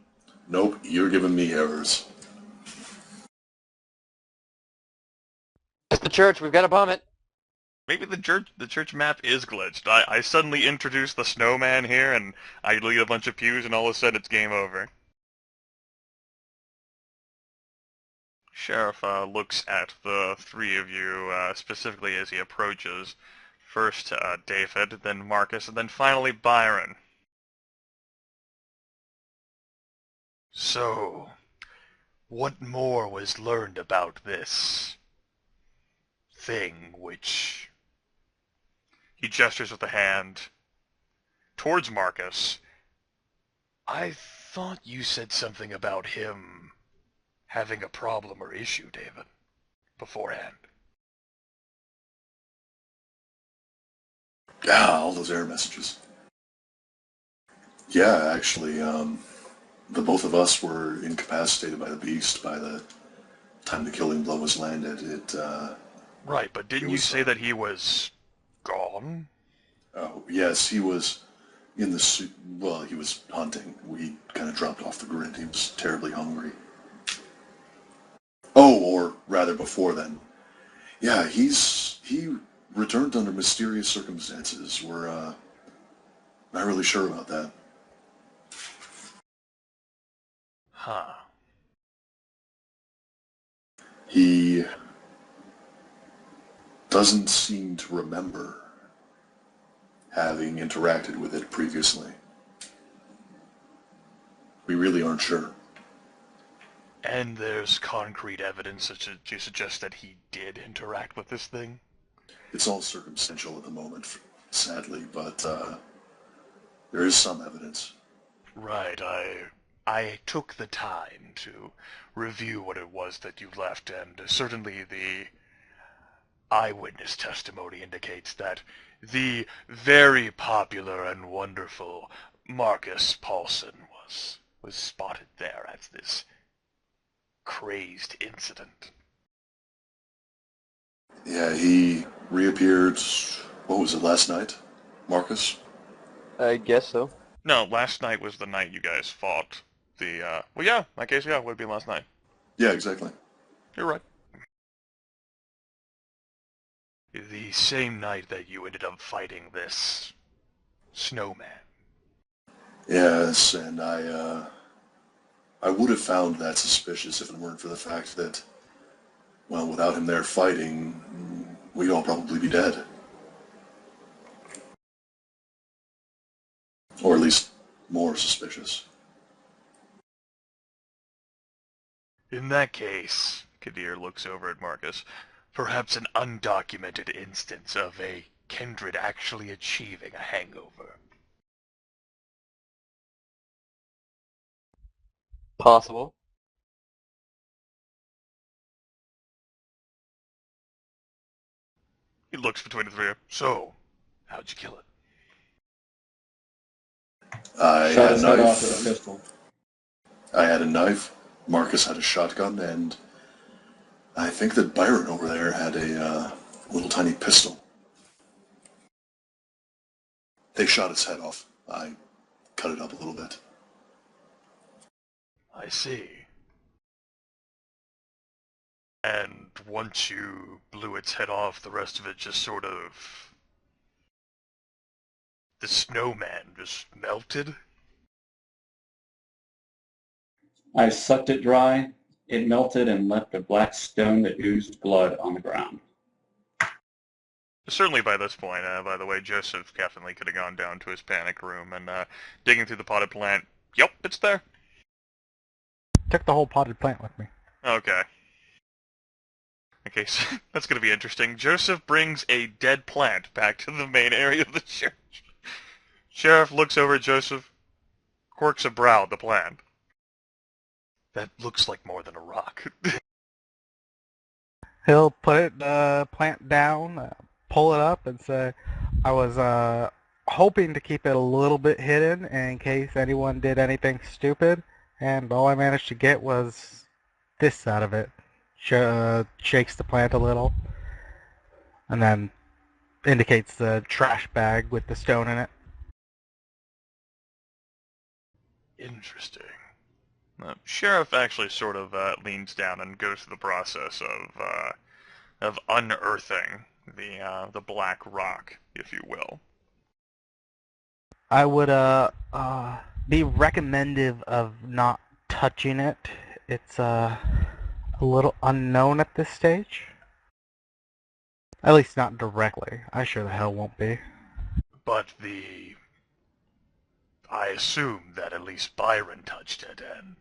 Nope, you're giving me errors. It's the church. We've got to bomb it. Maybe the church map is glitched. I suddenly introduced the snowman here, and I lead a bunch of pews, and all of a sudden it's game over. Sheriff looks at the three of you, specifically as he approaches. First David, then Marcus, and then finally Byron. So, what more was learned about this thing which... He gestures with a hand towards Marcus. I thought you said something about him having a problem or issue, David, beforehand. Yeah, all those error messages. Yeah, actually, the both of us were incapacitated by the beast by the time the killing blow was landed. Right, but didn't you say that he was gone? Oh, yes, he was in the suit. Well, he was hunting. We kind of dropped off the grid. He was terribly hungry. Oh, or rather before then. Yeah, he returned under mysterious circumstances. We're not really sure about that. Huh. He doesn't seem to remember having interacted with it previously. We really aren't sure. And there's concrete evidence to suggest that he did interact with this thing? It's all circumstantial at the moment, sadly, but there is some evidence. Right, I took the time to review what it was that you left, and certainly the eyewitness testimony indicates that the very popular and wonderful Marcus Paulson was spotted there at this crazed incident. Yeah, he reappeared, what was it, last night, Marcus? I guess so. No, last night was the night you guys fought the, well yeah, in that case, yeah, it would be last night. Yeah, exactly. You're right. The same night that you ended up fighting this snowman. Yes, and I would have found that suspicious if it weren't for the fact that, well, without him there fighting, we'd all probably be dead. Or at least more suspicious. In that case, Kadir looks over at Marcus, perhaps an undocumented instance of a kindred actually achieving a hangover. Possible. He looks between the three of you. So, how'd you kill it? I Shot had a his head off knife. with a pistol. I had a knife. Marcus had a shotgun, and I think that Byron over there had a little tiny pistol. They shot his head off. I cut it up a little bit. I see. And once you blew its head off, the rest of it just sort of... The snowman just melted? I sucked it dry. It melted and left a black stone that oozed blood on the ground. Certainly by this point, by the way, Joseph definitely could have gone down to his panic room and digging through the potted plant. Yep, it's there. Took the whole potted plant with me. Okay. Okay, so that's going to be interesting. Joseph brings a dead plant back to the main area of the church. Sheriff looks over at Joseph, quirks a brow at the plant. That looks like more than a rock. He'll put the plant down, pull it up, and say, I was hoping to keep it a little bit hidden in case anyone did anything stupid, and all I managed to get was this out of it. Shakes the plant a little, and then indicates the trash bag with the stone in it. Interesting. Sheriff actually sort of leans down and goes through the process of unearthing the black rock, if you will. I would be recommended of not touching it. It's a little unknown at this stage. At least not directly. I sure the hell won't be. But I assume that at least Byron touched it, and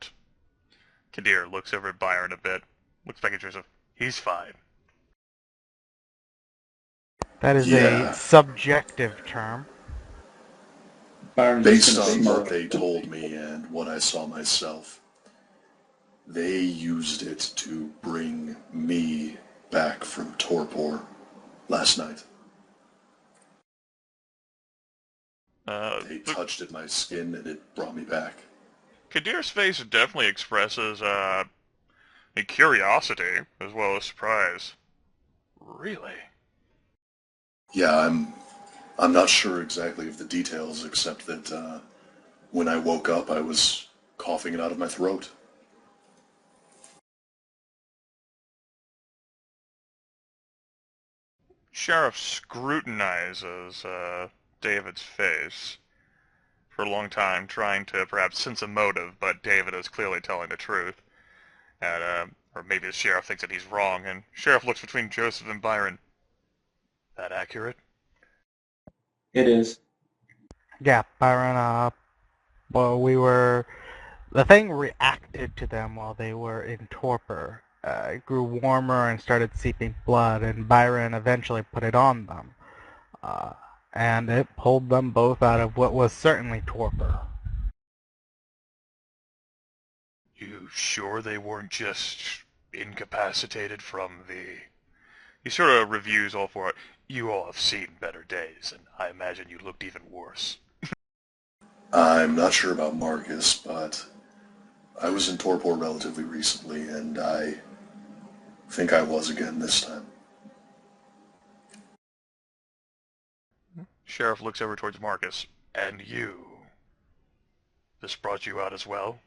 Kadir looks over at Byron a bit, looks back at Joseph. He's fine. That is Yeah. a subjective term. Byron's Based just on gonna what smirk. they told me and what I saw myself, they used it to bring me back from torpor last night. They touched at my skin and it brought me back. Kadir's face definitely expresses a curiosity as well as surprise. Really? Yeah, I'm not sure exactly of the details, except that when I woke up, I was coughing it out of my throat. Sheriff scrutinizes David's face for a long time, trying to perhaps sense a motive, but David is clearly telling the truth. And, or maybe the sheriff thinks that he's wrong, and Sheriff looks between Joseph and Byron. That accurate? It is. Yeah, Byron, well, the thing reacted to them while they were in torpor. It grew warmer and started seeping blood, and Byron eventually put it on them. And it pulled them both out of what was certainly torpor. You sure they weren't just incapacitated from the... He sort of reviews all four. You all have seen better days, and I imagine you looked even worse. I'm not sure about Marcus, but I was in torpor relatively recently, and I think I was again this time. Sheriff looks over towards Marcus. And you? This brought you out as well?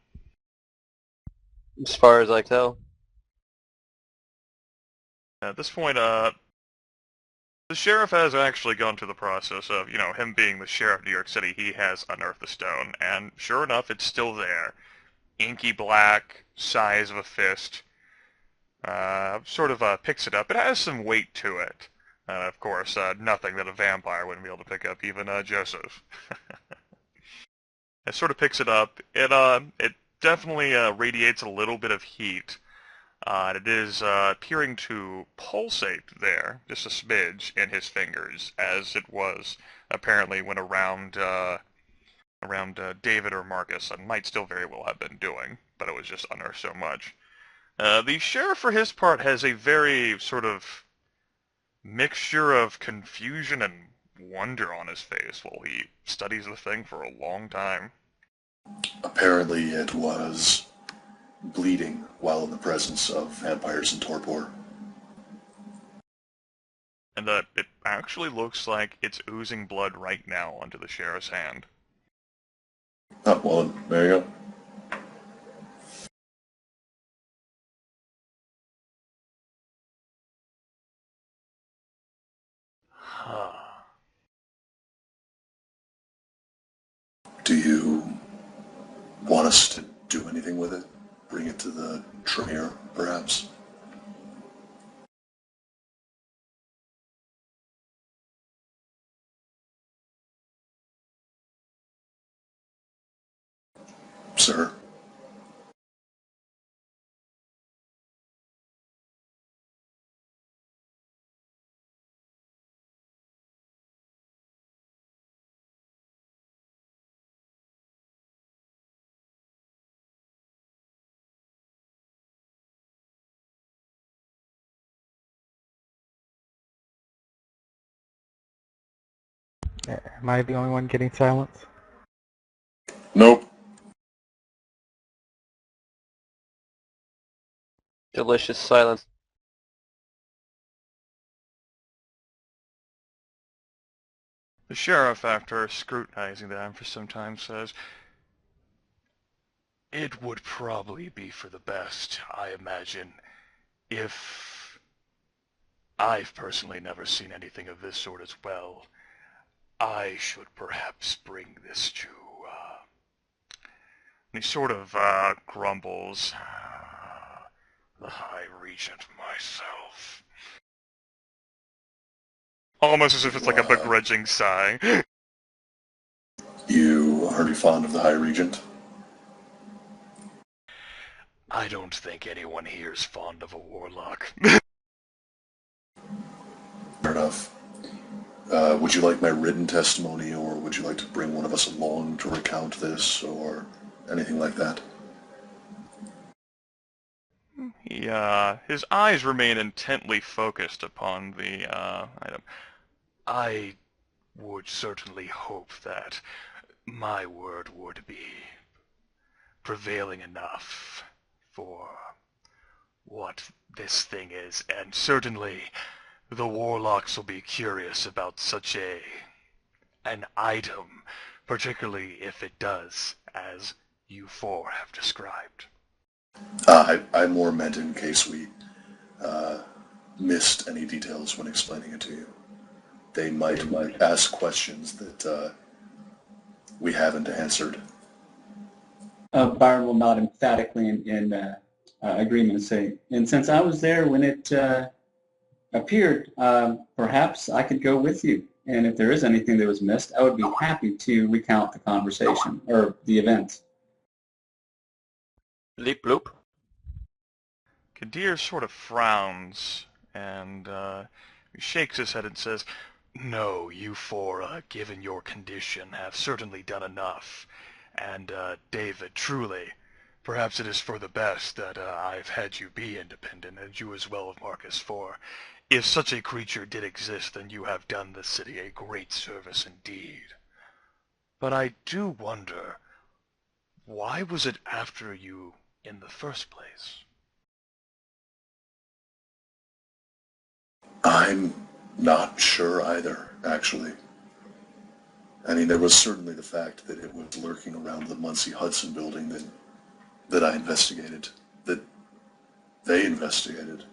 As far as I tell. At this point, the sheriff has actually gone through the process of, him being the sheriff of New York City, he has unearthed the stone, and sure enough, it's still there. Inky black, size of a fist. Sort of picks it up. It has some weight to it. Of course, nothing that a vampire wouldn't be able to pick up, even Joseph. It sort of picks it up. It definitely radiates a little bit of heat. And it is appearing to pulsate there, just a smidge, in his fingers, as it was apparently when around David or Marcus, and might still very well have been doing, but it was just unearthed so much. The sheriff, for his part, has a very sort of mixture of confusion and wonder on his face while he studies the thing for a long time. Apparently it was bleeding while in the presence of vampires in torpor. And it actually looks like it's oozing blood right now onto the sheriff's hand. Oh, well, there you go. Do you want us to do anything with it? Bring it to the Tremere, perhaps? Sir? Am I the only one getting silence? Nope. Delicious silence. The sheriff, after scrutinizing them for some time, says, "It would probably be for the best, I imagine, if... I've personally never seen anything of this sort as well. I should perhaps bring this to, And he sort of, grumbles. The High Regent myself. Almost as if it's like a begrudging sigh. You are you fond of the High Regent? I don't think anyone here is fond of a warlock. Fair enough. Would you like my written testimony, or would you like to bring one of us along to recount this, or anything like that? His eyes remain intently focused upon the item. I would certainly hope that my word would be prevailing enough for what this thing is, and certainly the warlocks will be curious about such an item, particularly if it does, as you four have described. I more meant in case we missed any details when explaining it to you. They might ask questions that we haven't answered. Byron will nod emphatically in agreement and say, and since I was there when it appeared, perhaps I could go with you. And if there is anything that was missed, I would be happy to recount the conversation, or the event. Leap bloop. Kadir sort of frowns and shakes his head and says, "No, you four, given your condition, have certainly done enough. And, David, truly, perhaps it is for the best that I've had you be independent, and you as well, Marcus, for if such a creature did exist, then you have done the city a great service indeed. But I do wonder, why was it after you in the first place?" I'm not sure either, actually. I mean, there was certainly the fact that it was lurking around the Muncie Hudson building that I investigated, that they investigated.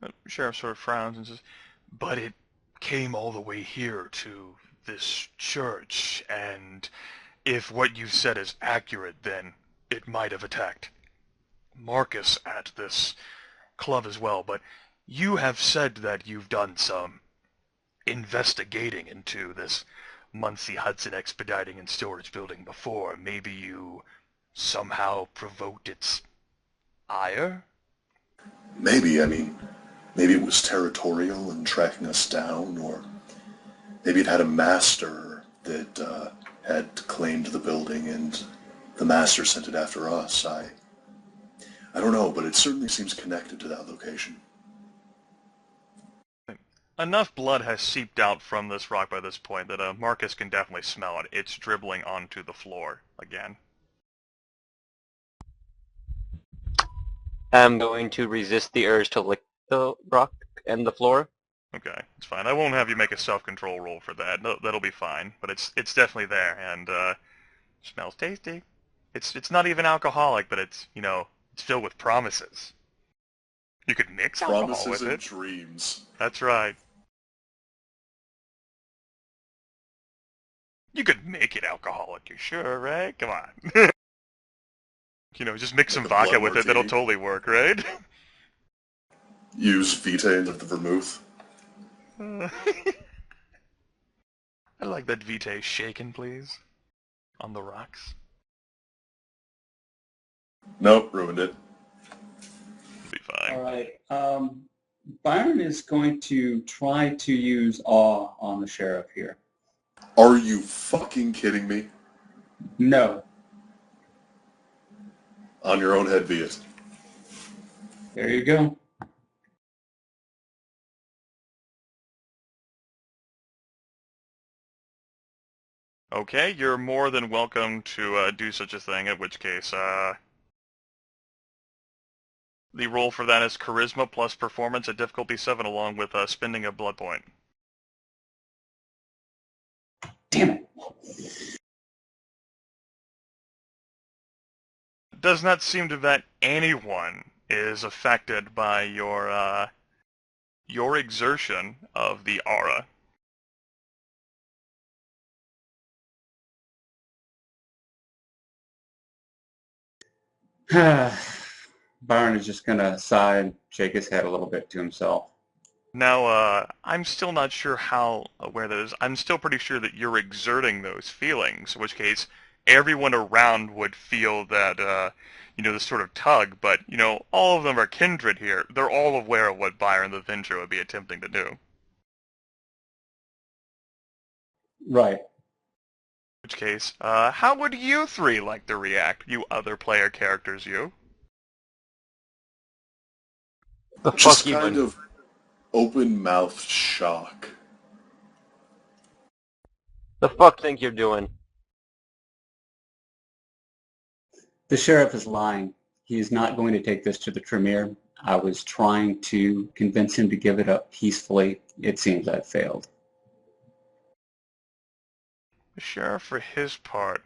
The sheriff sort of frowns and says, "But it came all the way here to this church, and if what you said is accurate, then it might have attacked Marcus at this club as well. But you have said that you've done some investigating into this Muncie Hudson expediting and storage building before. Maybe you somehow provoked its ire?" Maybe, I mean, maybe it was territorial and tracking us down, or maybe it had a master that had claimed the building and the master sent it after us. I don't know, but it certainly seems connected to that location. Enough blood has seeped out from this rock by this point that Marcus can definitely smell it. It's dribbling onto the floor again. I'm going to resist the urge to lick the rock and the floor. Okay, it's fine. I won't have you make a self-control roll for that. No, that'll be fine. But it's definitely there, and smells tasty. It's not even alcoholic, but it's it's filled with promises. You could mix alcohol Promises with and it. dreams. That's right. You could make it alcoholic, you sure, right? Come on. Just mix some Like a vodka blood with it. That'll martini. totally work, right? Use VtM into the vermouth. I like that Vitae shaken, please. On the rocks. Nope, ruined it. Be fine. All right. Byron is going to try to use awe on the sheriff here. Are you fucking kidding me? No. On your own head be it. There you go. Okay, you're more than welcome to do such a thing, in which case, the roll for that is Charisma plus Performance at difficulty 7, along with spending a blood point. Damn it. It does not seem to that anyone is affected by your exertion of the aura. Byron is just going to sigh and shake his head a little bit to himself. Now, I'm still not sure how aware that is. I'm still pretty sure that you're exerting those feelings, in which case everyone around would feel that, this sort of tug, but, all of them are kindred here. They're all aware of what Byron the Ventrue would be attempting to do. Right. In which case, how would you three like to react, you other player characters, you? The Just fuck you kind doing? of open-mouthed shock. The fuck think you're doing? The sheriff is lying. He is not going to take this to the Tremere. I was trying to convince him to give it up peacefully. It seems I've failed. The sheriff, for his part,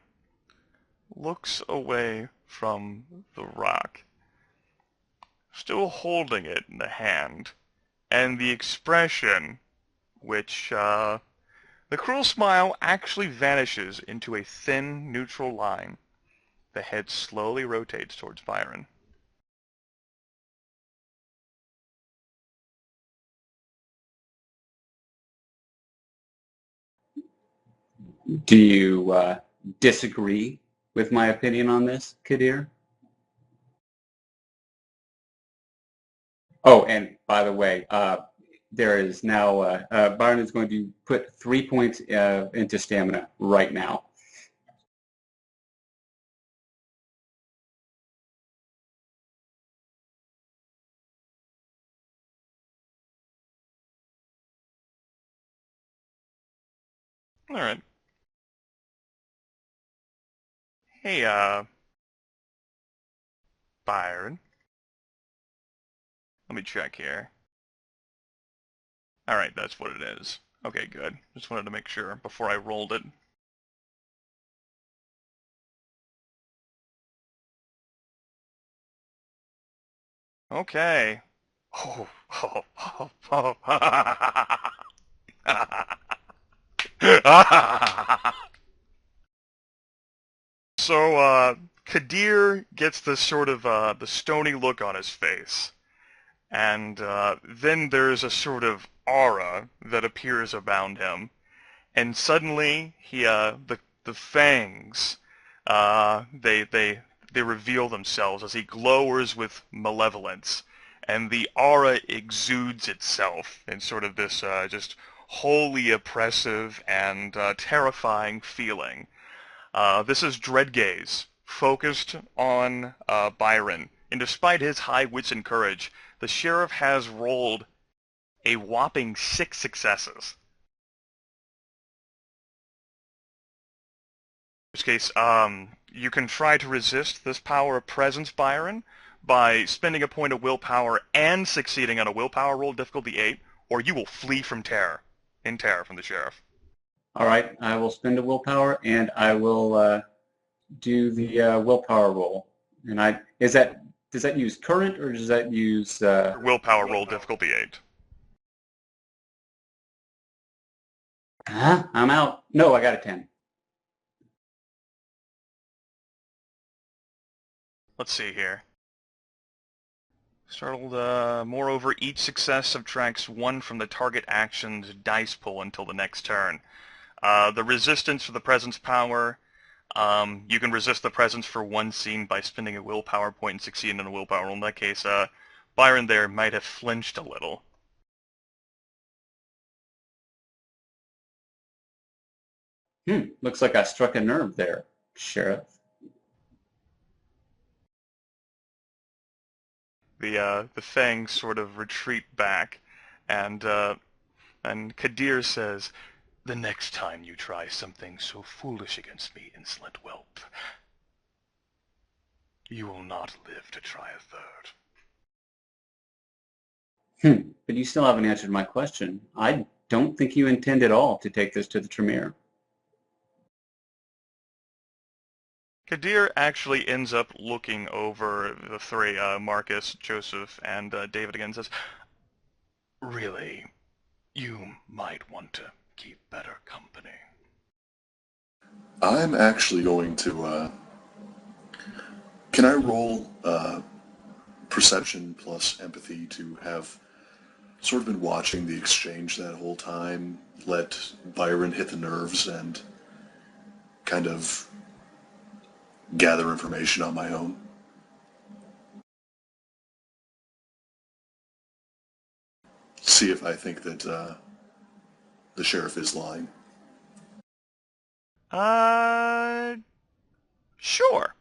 looks away from the rock, still holding it in the hand, and the expression, which, the cruel smile actually vanishes into a thin, neutral line. The head slowly rotates towards Byron. Do you disagree with my opinion on this, Kadir? Oh, and by the way, there is now, Byron is going to put 3 points into stamina right now. All right. Hey, Byron. Let me check here. All right, that's what it is. Okay, good. Just wanted to make sure before I rolled it. Okay. Oh, oh, oh, oh. So, Kadir gets this sort of, the stony look on his face. And, then there's a sort of aura that appears around him. And suddenly, the fangs, they reveal themselves as he glowers with malevolence. And the aura exudes itself in sort of this, just wholly oppressive and, terrifying feeling. This is Dreadgaze, focused on Byron. And despite his high wits and courage, the sheriff has rolled a whopping 6 successes. In which case, you can try to resist this power of presence, Byron, by spending a point of willpower and succeeding on a willpower roll, difficulty 8, or you will flee from terror, in terror from the sheriff. All right, I will spend a willpower, and I will do the willpower roll. And does that use current, or does that use Willpower roll, difficulty 8. Huh? I'm out. No, I got a 10. Let's see here. Startled, moreover, each success subtracts 1 from the target action's dice pool until the next turn. The resistance for the presence power, you can resist the presence for 1 scene by spending a willpower point and succeeding in a willpower roll. In that case, Byron there might have flinched a little. Looks like I struck a nerve there, Sheriff. The fangs sort of retreat back, and Kadir says, "The next time you try something so foolish against me, insolent whelp, you will not live to try a third." But you still haven't answered my question. I don't think you intend at all to take this to the Tremere. Kadir actually ends up looking over the 3, Marcus, Joseph, and David again, and says, "Really, you might want to keep better company." I'm actually going to, can I roll perception plus empathy to have sort of been watching the exchange that whole time, let Byron hit the nerves and kind of gather information on my own. See if I think that the sheriff is lying. Sure.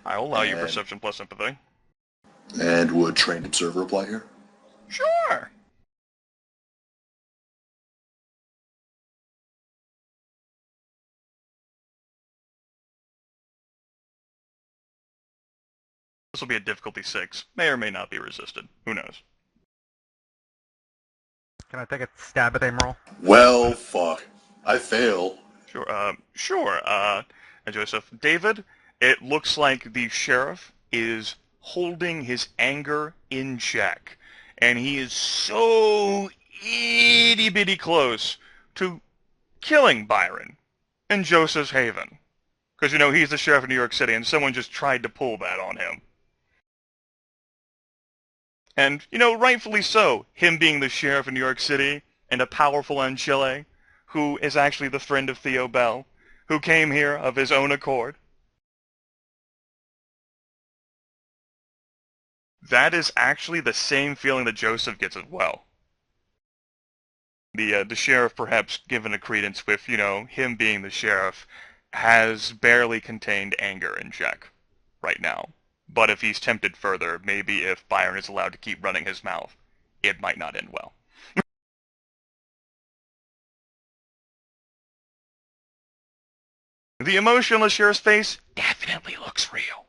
I'll allow you And- perception plus sympathy. And would trained observer apply here? Sure. This will be a difficulty 6. May or may not be resisted. Who knows? Can I take a stab at him roll? Well, fuck. I fail. Sure. And Joseph, David, it looks like the sheriff is holding his anger in check. And he is so itty-bitty close to killing Byron in Joseph's Haven. Because, you know, he's the sheriff of New York City, and someone just tried to pull that on him. And, you know, rightfully so, him being the sheriff of New York City, and a powerful Chile, who is actually the friend of Theo Bell, who came here of his own accord. That is actually the same feeling that Joseph gets as well. The sheriff perhaps given a credence with, you know, him being the sheriff, has barely contained anger in check right now. But if he's tempted further, maybe if Byron is allowed to keep running his mouth, it might not end well. The emotion on the sheriff's face definitely looks real.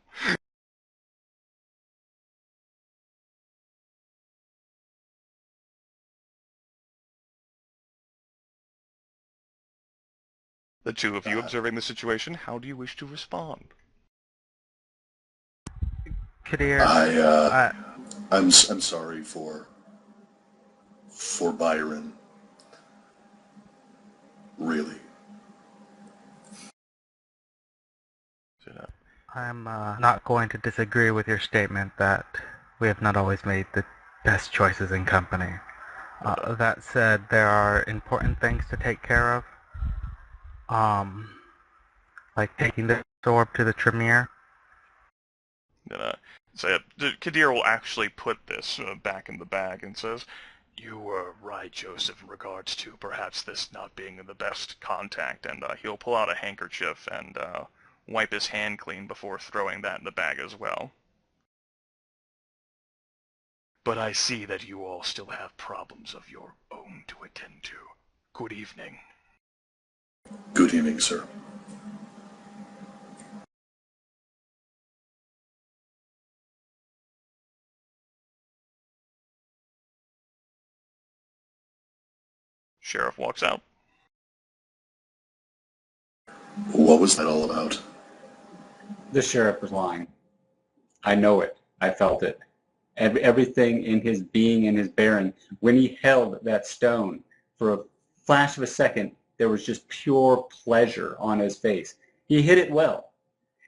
The two of you observing the situation, how do you wish to respond? Kadir, I'm sorry for Byron. Really. I'm not going to disagree with your statement that we have not always made the best choices in company. That said, there are important things to take care of. Like taking the orb to the Tremere. Kadir will actually put this back in the bag and says, "You were right, Joseph, in regards to perhaps this not being the best contact," and he'll pull out a handkerchief and wipe his hand clean before throwing that in the bag as well. "But I see that you all still have problems of your own to attend to. Good evening." Good evening, sir. Sheriff walks out. What was that all about? The sheriff was lying. I know it. I felt it. Everything in his being and his bearing. When he held that stone, for a flash of a second, there was just pure pleasure on his face. He hit it well.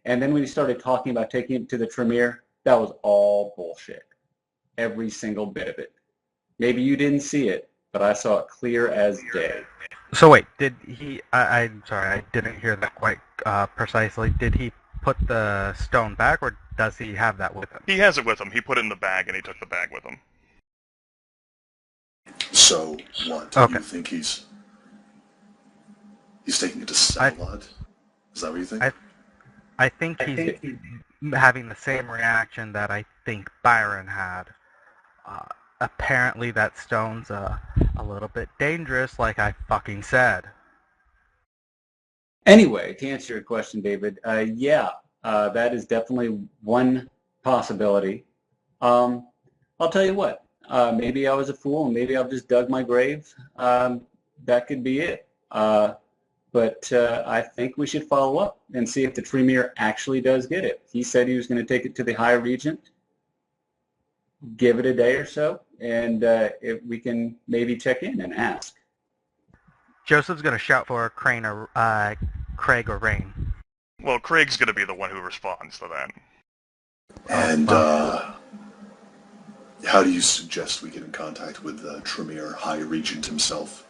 And then when he started talking about taking it to the Tremere, that was all bullshit. Every single bit of it. Maybe you didn't see it, but I saw it clear as day. So wait, did he... I'm sorry, I didn't hear that quite precisely. Did he put the stone back, or does he have that with him? He has it with him. He put it in the bag, and he took the bag with him. So, what? Okay. You think he's taking it to Satellite? Is that what you think? I think he's having the same reaction that I think Byron had. Apparently that stone's a little bit dangerous, like I fucking said. Anyway, to answer your question, David, that is definitely one possibility. I'll tell you what, maybe I was a fool and maybe I've just dug my grave. That could be it. But I think we should follow up and see if the Tremere actually does get it. He said he was going to take it to the High Regent. Give it a day or so, and if we can maybe check in and ask. Joseph's going to shout for Craig or Rain. Well, Craig's going to be the one who responds to that. And how do you suggest we get in contact with the Tremere High Regent himself?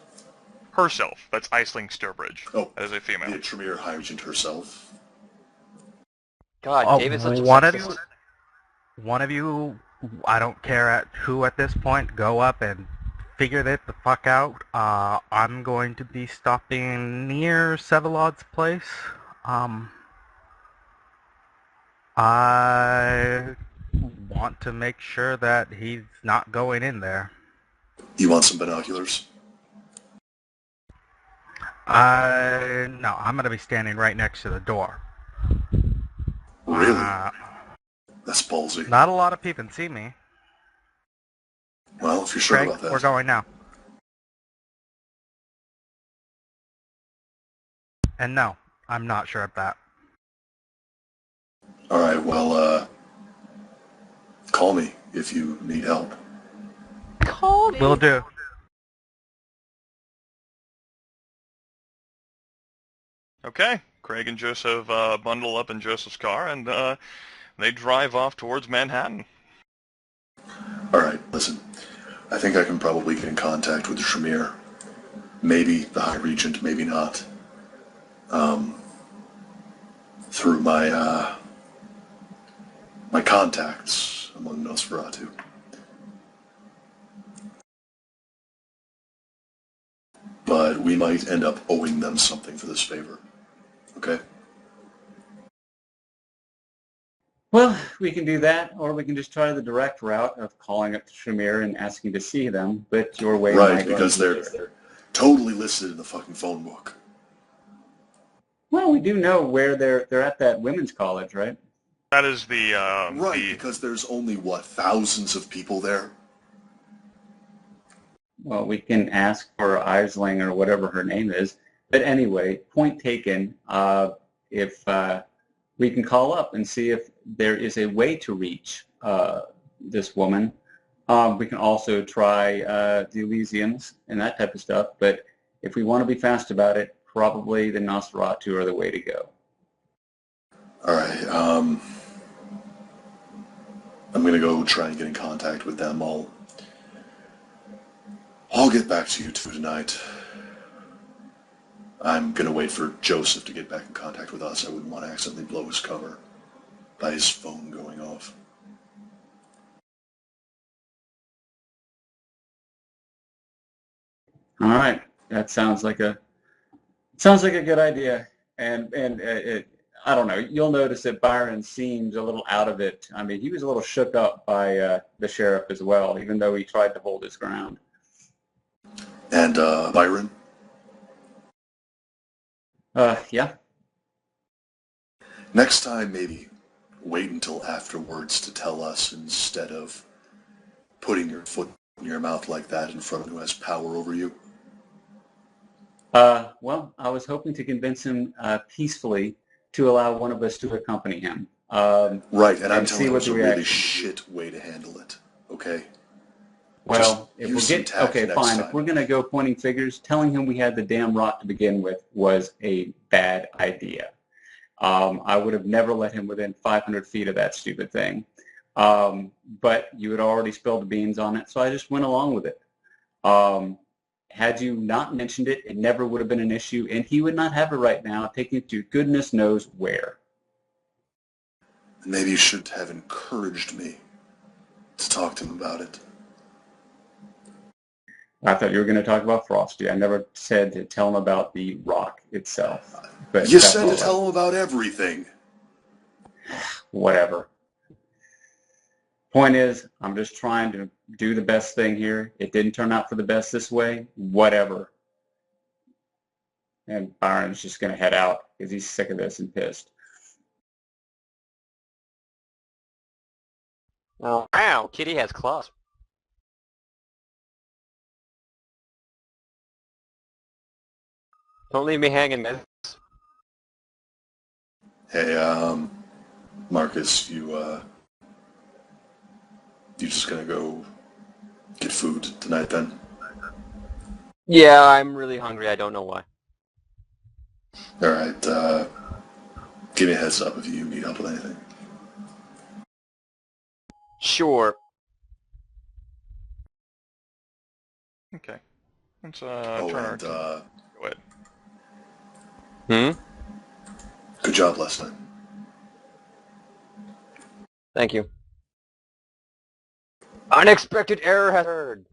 Herself. That's Aisling Sturbridge. Oh, as a female. the Tremere High Regent herself. God, David's such a one of sexist. you, I don't care who at this point, go up and figure that the fuck out. I'm going to be stopping near Sevalod's place. I want to make sure that he's not going in there. You want some binoculars? No, I'm going to be standing right next to the door. Really? That's ballsy. Not a lot of people can see me. Well, if you're sure Craig, about that. we're going now. And no, I'm not sure of that. All right, well, call me if you need help. Call me. Will do. Okay, Craig and Joseph bundle up in Joseph's car, and they drive off towards Manhattan. All right, listen. I think I can probably get in contact with the Shamir. Maybe the High Regent, maybe not. Through my my contacts among Nosferatu. But we might end up owing them something for this favor. Okay? Well, we can do that, or we can just try the direct route of calling up the Shamir and asking to see them, but your way Right, might because they're totally listed in the fucking phone book. Well, we do know where they're at that women's college, right? That is the Right, because there's only, what, thousands of people there? Well, we can ask for Isling or whatever her name is. But anyway, point taken. If we can call up and see if there is a way to reach this woman. We can also try the Elysians and that type of stuff. But if we want to be fast about it, probably the Nosferatu are the way to go. All right, I'm going to go try and get in contact with them. I'll get back to you two tonight. I'm going to wait for Joseph to get back in contact with us. I wouldn't want to accidentally blow his cover by his phone going off. All right, that sounds like a good idea. And I don't know. You'll notice that Byron seems a little out of it. I mean, he was a little shook up by the sheriff as well, even though he tried to hold his ground. And Byron? Yeah. Next time, maybe wait until afterwards to tell us instead of putting your foot in your mouth like that in front of who has power over you. Well, I was hoping to convince him peacefully to allow one of us to accompany him. Right, and I'm telling you, what it's a really shit way to handle it, okay? Well, if we're fine. time. If we're going to go pointing fingers, telling him we had the damn rot to begin with was a bad idea. I would have never let him within 500 feet of that stupid thing. But you had already spilled the beans on it, so I just went along with it. Had you not mentioned it, it never would have been an issue, and he would not have it right now, taking it to goodness knows where. Maybe you should have encouraged me to talk to him about it. I thought you were going to talk about Frosty. I never said to tell him about the rock itself. But you said to tell him about everything. Whatever. Point is, I'm just trying to do the best thing here. It didn't turn out for the best this way. Whatever. And Byron's just going to head out because he's sick of this and pissed. Oh, wow, Kitty has claws. Don't leave me hanging, man. Hey, Marcus, you just gonna go get food tonight then? Yeah, I'm really hungry. I don't know why. Alright, give me a heads up if you need help with anything. Sure. Okay. Let's Oh, turn our and, Go ahead. Hmm? good job last night. Thank you. Unexpected error has occurred.